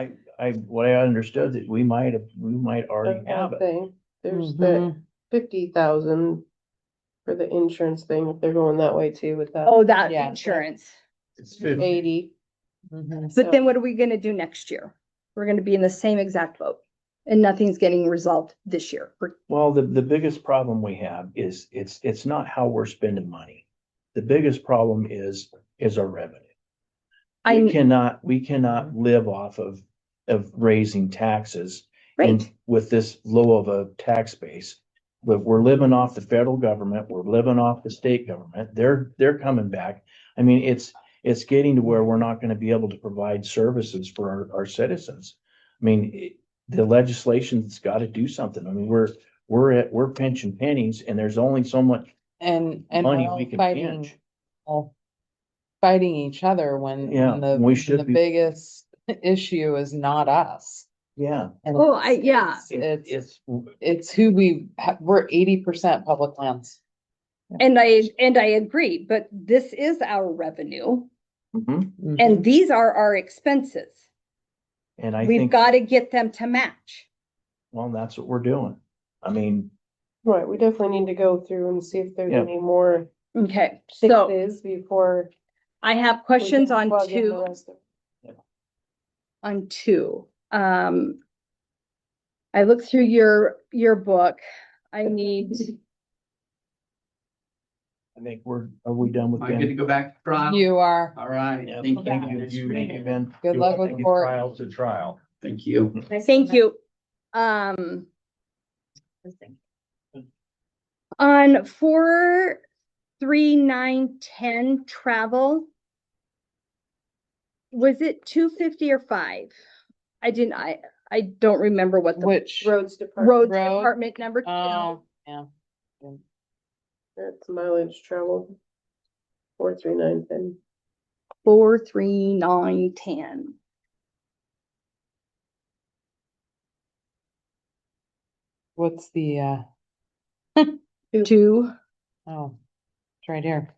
what I understood that we might already have it. Thing. There's the Mhm. 50,000 for the insurance thing, if they're going that way too with that Oh, that Yeah. insurance. It's 50. 80. Mhm. But then what are we gonna do next year? We're gonna be in the same exact boat, and nothing's getting resolved this year. Well, the biggest problem we have is it's not how we're spending money. The biggest problem is our revenue. We cannot live off of raising taxes. Right. And with this low of a tax base, we're living off the federal government, we're living off the state government, they're coming back. I mean, it's it's getting to where we're not gonna be able to provide services for our citizens. I mean, the legislation's gotta do something. I mean, we're pinching pennies and there's only so much And money we're all we can fighting, pinch. all fighting each other when, Yeah, when the, we when should the be. biggest issue is not us. Yeah. And Oh, yeah. It's, it's who we're 80% public lands. And I agree, but this is our revenue Mhm. and these are our expenses. And I We've think, got to get them to match. well, that's what we're doing. I mean, Right, we definitely need to go through and see if there's Yeah. any more Okay, so fixes before. I have we questions can on plug in the two, rest of it. on two. I looked through your book. I need, I think are we done with Am I good to Ben? go back to trial? You are. All right, Yeah, thank Thank you. you. Thank you, Ben. Good luck with court. Trial to trial. Thank you. thank you. On 43910 travel. Was it 250 or 5? I don't remember what the Which, Roads department, roads Road? department number. oh, yeah. that's mileage travel. 43910. 43910. What's the, 2. oh, it's right here.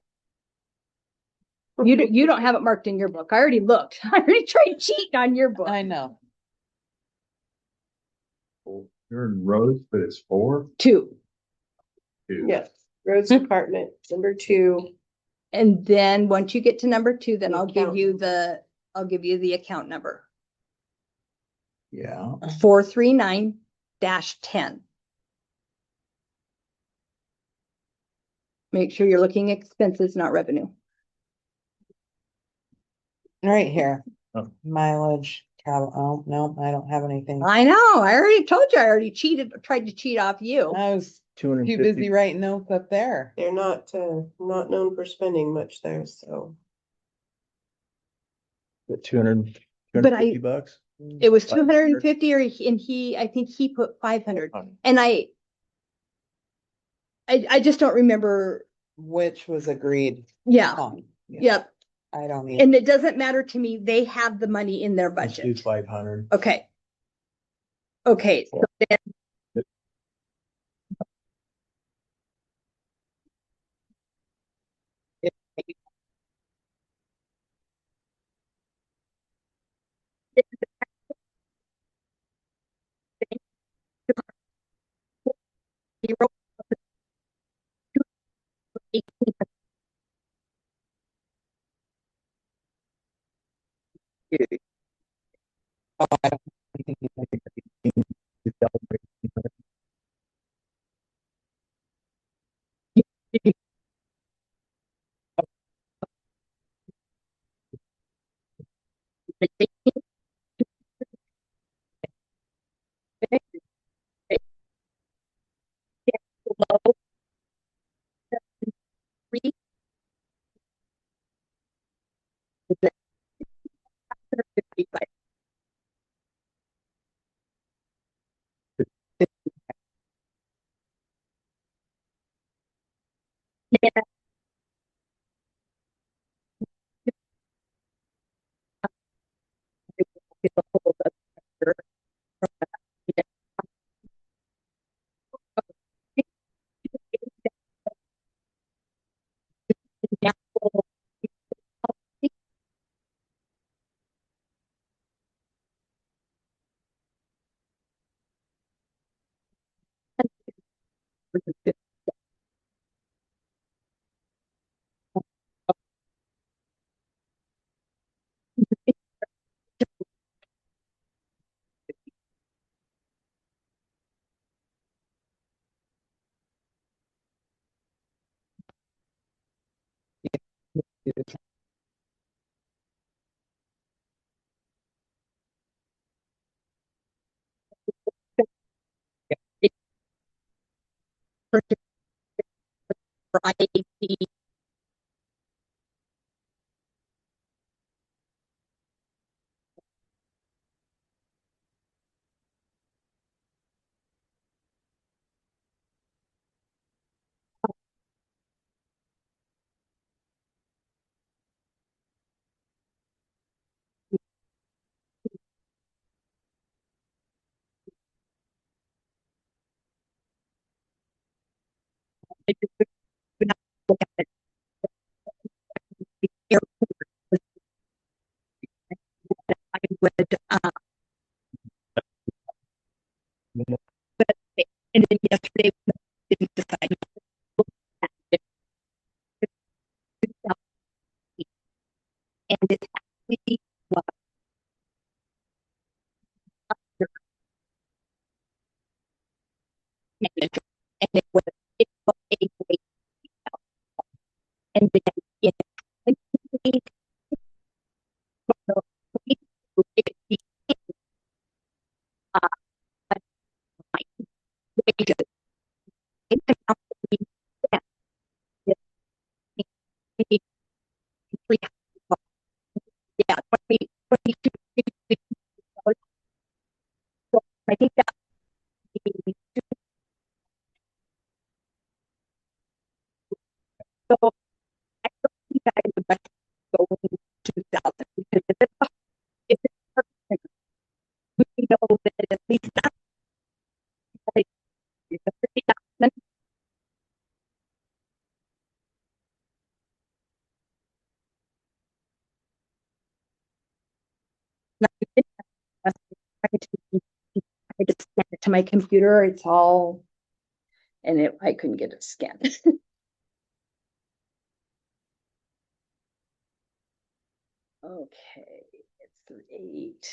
You don't have it marked in your book. I already looked. I already tried cheating on your book. I know. You're in roads, but it's 4? 2. Yes, roads department, number 2. And then once you get to number 2, then The I'll give account. you the account number. Yeah. 439-10. Make sure you're looking at expenses, not revenue. Right here. Oh. Mileage, travel, oh, no, I don't have anything. I know. I already told you. I already tried to cheat off you. I was too 250. busy writing notes up there. They're not known for spending much there, so. 200, But I- $250. It was 500. 250 I think he put 500. And I just don't remember. Which was agreed Yeah. on. Yep. I don't even. And it doesn't matter to me. They have the money in their Let's do budget. 500. Okay. Okay. So then zero. For IAP. I would, and then yesterday, we didn't decide. And it's actually was manager, and it was a great, and then in 20, so it became, uh, my wages. It was actually, yeah, it's 23, yeah, 22. So I think that so I don't think I would like to go into 2000 because if it's perfect, we know that at least that's like, it's a 50,000. I just scan it to my computer, it's all, and I couldn't get it scanned. Okay, it's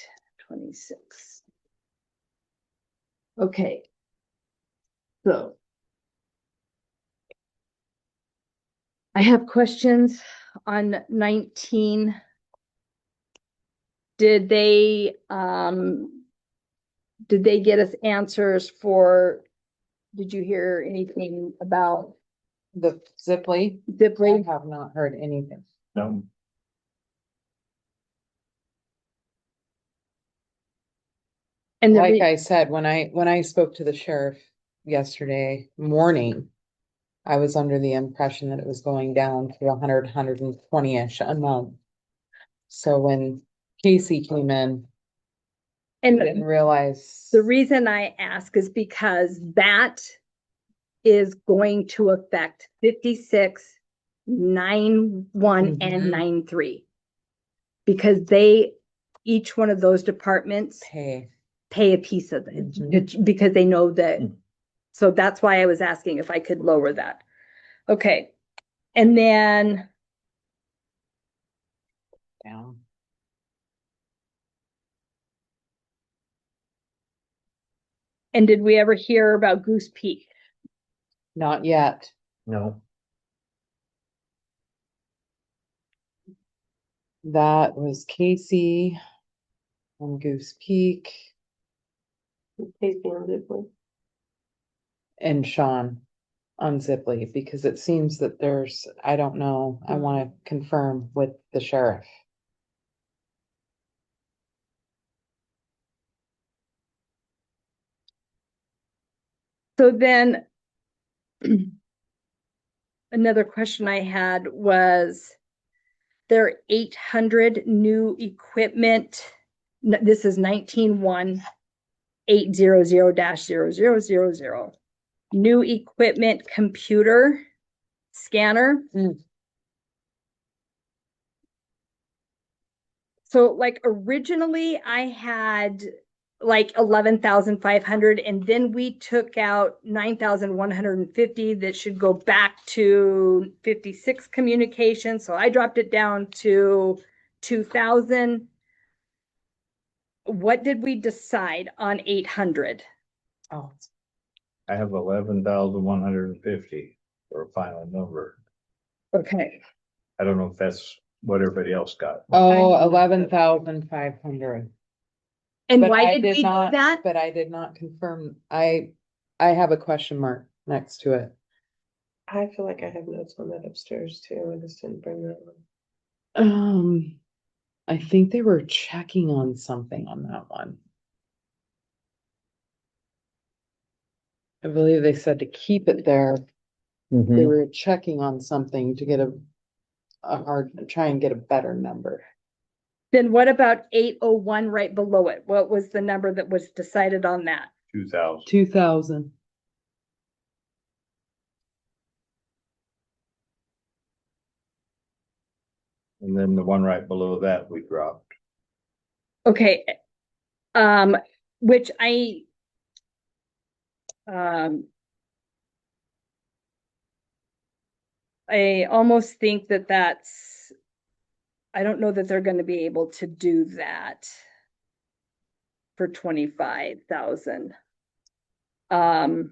8/26. Okay. So. I have questions on 19. Did they get us answers for, did you hear anything about The Zipley, I Zipley? have not heard anything. No, And Like I said, when I spoke to the sheriff yesterday morning, I was under the impression that it was going down to 120-ish a month. So when Casey came in, I didn't and realize. the reason I ask is because that is going to affect 56, 9-1 and Mhm. 9-3. Because each one of those departments Pay. pay a piece of it, Mhm. because they know that. Mm. So that's why I was asking if I could lower that. Okay. And then, Down. and did we ever hear about Goose Peak? Not yet. No, That was Casey on Goose Peak Pays beyond Zipley. and Sean on Zipley, because it seems that there's, I don't know, I want to confirm with the sheriff. So then another question I had was there are 800 new equipment. This is 19-1, 800-0000. New equipment computer scanner. Mm. So like originally I had like 11,500, and then we took out 9,150 that should go back to 56 communications. So I dropped it down to 2,000. What did we decide on 800? Oh, I have 11,150 for a final number. Okay. I don't know if that's what everybody else got. oh, 11,500. And But why I did we do not, that? but I did not confirm. I have a question mark next to it. I feel like I have notes on that upstairs too. I just didn't bring that one. I think they were checking on something on that one. I believe they said to keep it there. They Mhm. were checking on something to get try and get a better number. Then what about 801 right below it? What was the number that was decided on that? 2,000. 2,000. And then the one right below that, we dropped. Okay. Which um, I almost think that I don't know that they're gonna be able to do that for 25,000. I'll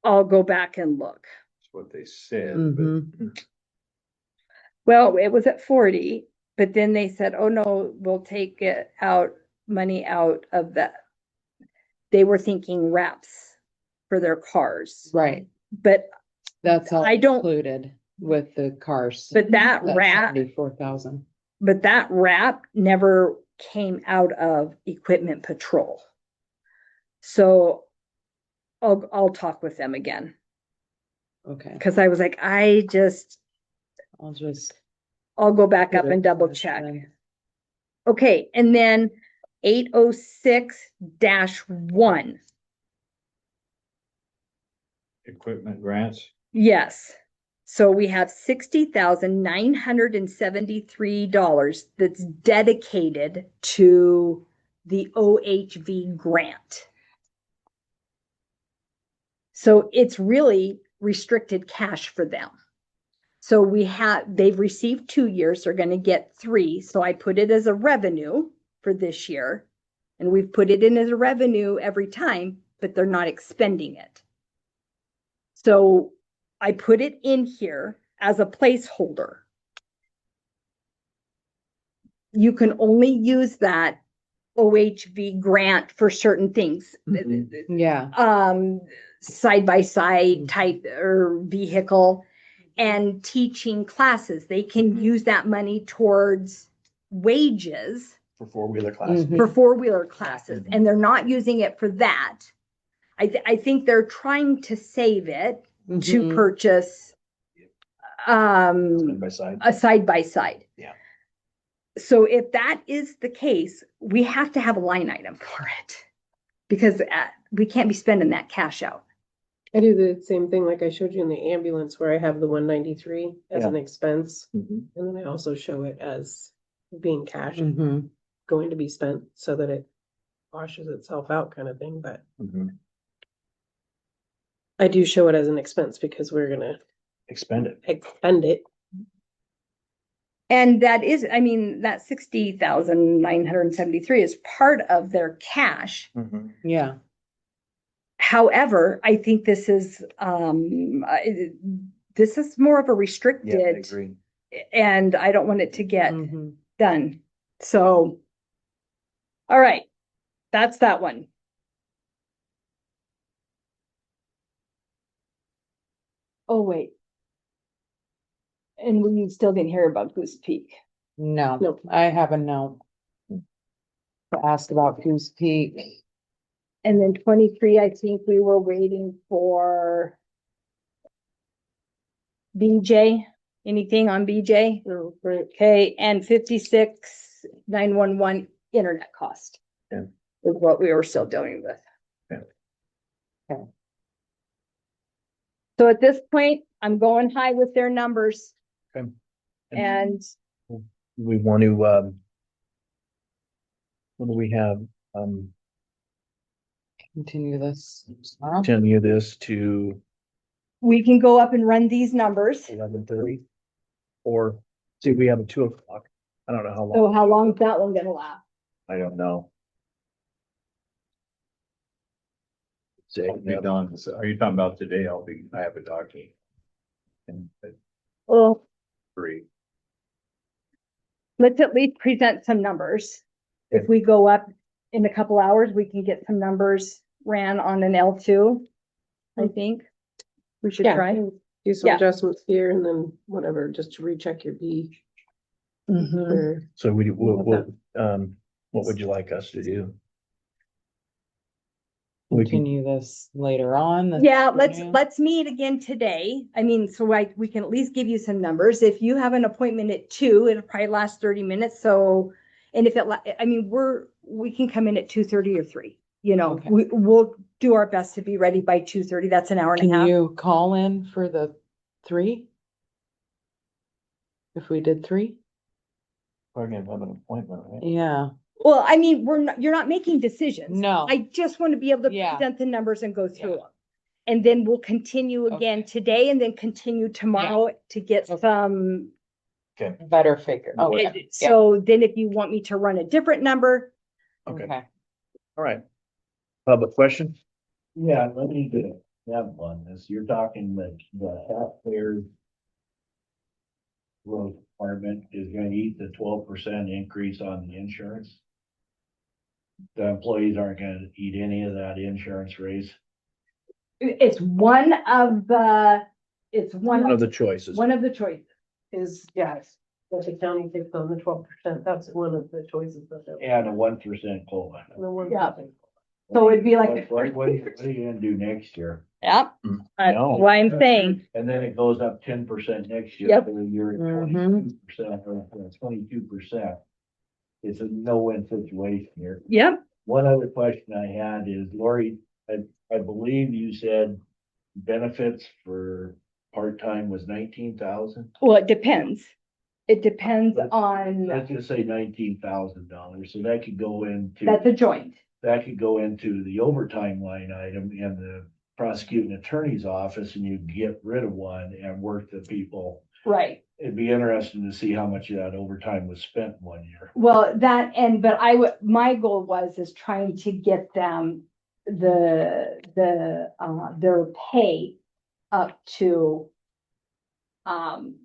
go back and look. That's what they said, but Mhm. Well, it was at 40, but then they said, oh no, we'll take money out of that. They were thinking wraps for their cars, Right, but, that's all I don't- included with the cars. but that That's wrap, 74,000. but that wrap never came out of equipment patrol. So I'll talk with them again, Okay, because I was like, I'll just. I'll go back up put it and double as check. then. Okay, and then 806-1. equipment grants. Yes. So we have $60,973 that's dedicated to the OHV grant. So it's really restricted cash for them. So they've received 2 years, they're gonna get 3, so I put it as a revenue for this year. And we've put it in as a revenue every time, but they're not expending it. So I put it in here as a placeholder. You can only use that OHV grant for certain things. Yeah, Side by side type or vehicle and teaching classes. They can use that money towards wages For four-wheeler classes. Mhm. for four-wheeler classes, and they're not using it for that. I think they're trying to save it to Mhm. purchase Side by side. a side by side. Yeah. So if that is the case, we have to have a line item for it because we can't be spending that cash out. I do the same thing like I showed you in the ambulance where I have the 193 as an expense. Mhm. And then I also show it as being cash Mhm. going to be spent so that it washes itself out kind of thing, but Mhm. I do show it as an expense because we're gonna Expend it. expend it. And that is, I mean, that 60,973 is part of their cash. Mhm. Yeah, However, I think this is more of a Yeah, I restricted, agree. and I don't want it to get Mhm. done. So, all right, that's that one. Oh, wait. And we still didn't hear about Goose Peak. No, Nope. I have a note to ask about Goose Peak. And then 23, I think we were waiting for BJ. Anything on BJ? Oh, right. Okay, and 56, 911 internet cost. Yeah. Is what we were still dealing with. Yeah. Okay. So at this point, I'm going high with their numbers Okay. and We want to, what do we have? Continue this tomorrow. Continue this to we can go up and run these numbers. 11:30. Or, see, we have a 2:00. I don't know how long. So how long is that one gonna last? I don't know. Say, I'll be done. So are you talking about today? I have a doctor. And at Well, 3. let's at least present some numbers. If we go up in a couple hours, we can get some numbers ran on an L2. I think we should Yeah, try. do some Yeah. adjustments here and then whatever, just to recheck your B. Mhm. or- So what would you like us to do? We can, Continue this later on. this Yeah, afternoon. let's meet again today. I mean, so we can at least give you some numbers. If you have an appointment at 2, it'll probably last 30 minutes. So, and if I mean, we can come in at 2:30 or 3, Okay. we'll do our best to be ready by 2:30. That's an hour and a Can half. you call in for the 3? If we did 3? We're gonna have an appointment, right? Yeah, Well, I mean, you're not making decisions. no, I just want to be able to Yeah. present the numbers and go through Yeah. them. And then we'll continue again Okay. today and then continue tomorrow to get Okay. some. better figure. Okay. So then if you want me to run a different number, Okay, Okay. all right. Public question? Yeah, let me have one, this, you're talking that the taxpayer road department is gonna eat the 12% increase on the insurance. The employees aren't gonna eat any of that insurance raise. it's one of the, it's One of the choices. one of the choices. Is, yes, that the county takes on the 12%, that's one of the choices that they're. And a 1% COLA. The one- Yeah. So it'd be like, What are you gonna do next year? yep, that's No. what I'm saying. And then it goes up 10% next year. Yep. So you're at Mhm. 22% or 22%. It's a no-win situation here. Yep, One other question I had is, Lori, I believe you said benefits for part-time was 19,000? well, it depends. It depends on, Let's just say $19,000, so that could go into, that's a joint. that could go into the overtime line item in the prosecuting attorney's office, and you get rid of one and work the people. Right. It'd be interesting to see how much of that overtime was spent 1 year. Well, but my goal is trying to get them their pay up to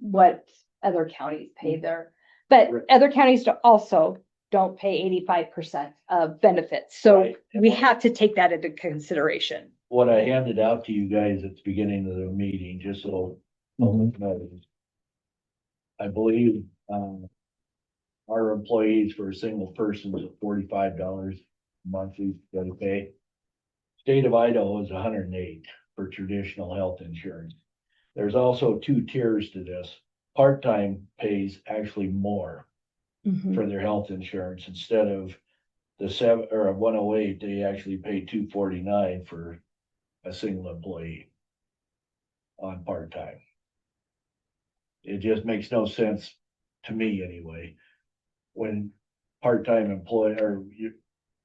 what other counties pay their, but Right. other counties also don't pay 85% of benefits. So Right. we have to take that into consideration. What I handed out to you guys at the beginning of the meeting, just so knows. I believe, our employees for a single person is $45 monthly gotta pay. State of Idaho is 108 for traditional health insurance. There's also two tiers to this. Part-time pays actually more for their health insurance. Instead of the 108, they actually pay $249 for a single employee on part-time. It just makes no sense to me anyway. When part-time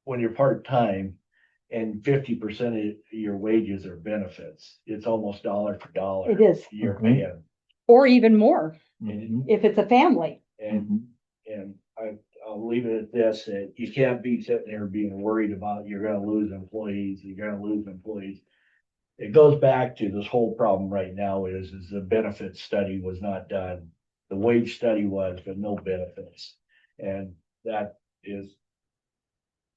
when you're part-time and 50% of your wages are benefits, it's almost dollar for dollar. It is, You're Mhm. paying. or even more Mhm. if it's a family. And, and I'll leave it at this, that you can't be sitting there being worried about you're gonna lose employees, you're gonna lose employees. It goes back to this whole problem right now is the benefit study was not done. The wage study was, but no benefits. And that is,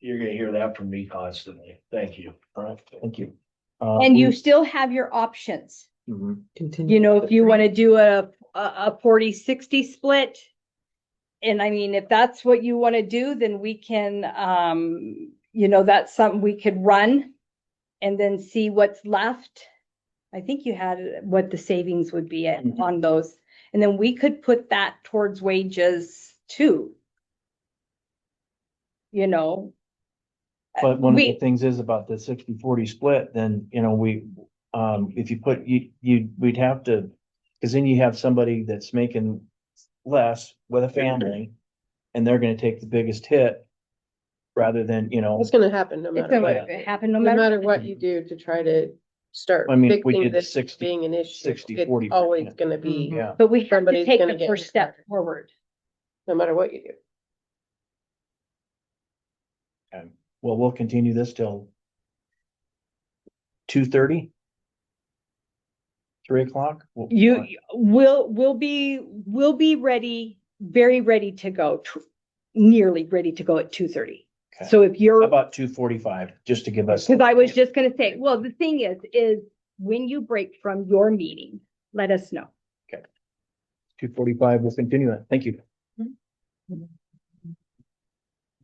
you're gonna hear that from me constantly. Thank you. All right, thank you. And you still have your options. Mhm. Continue. You know, if you want to do a 40-60 split. And I mean, if that's what you want to do, then we can, that's something we could run and then see what's left. I think you had what the savings would be Mhm. on those. And then we could put that towards wages too. You know, But one of the we- things is about the 60-40 split, then, if you put, we'd have to, cause then you have somebody that's making less with a family and they're gonna take the biggest hit rather than, It's gonna happen no it's matter what. gonna happen no No matter. matter what you do to try to start I mean, we fixing did this 60, being an issue. 60-40%. It's always gonna be, yeah. But we have to Somebody's take gonna the get first hit step harder. forward. no matter what you do. Well, we'll continue this till 2:30? 3 o'clock? We'll be ready, very ready to go, nearly ready to go at 2:30. Okay. So if How you're, about 2:45, just to give us? because I was just gonna say, well, the thing is when you break from your meeting, let us know. 2:45, we'll continue that. Thank you.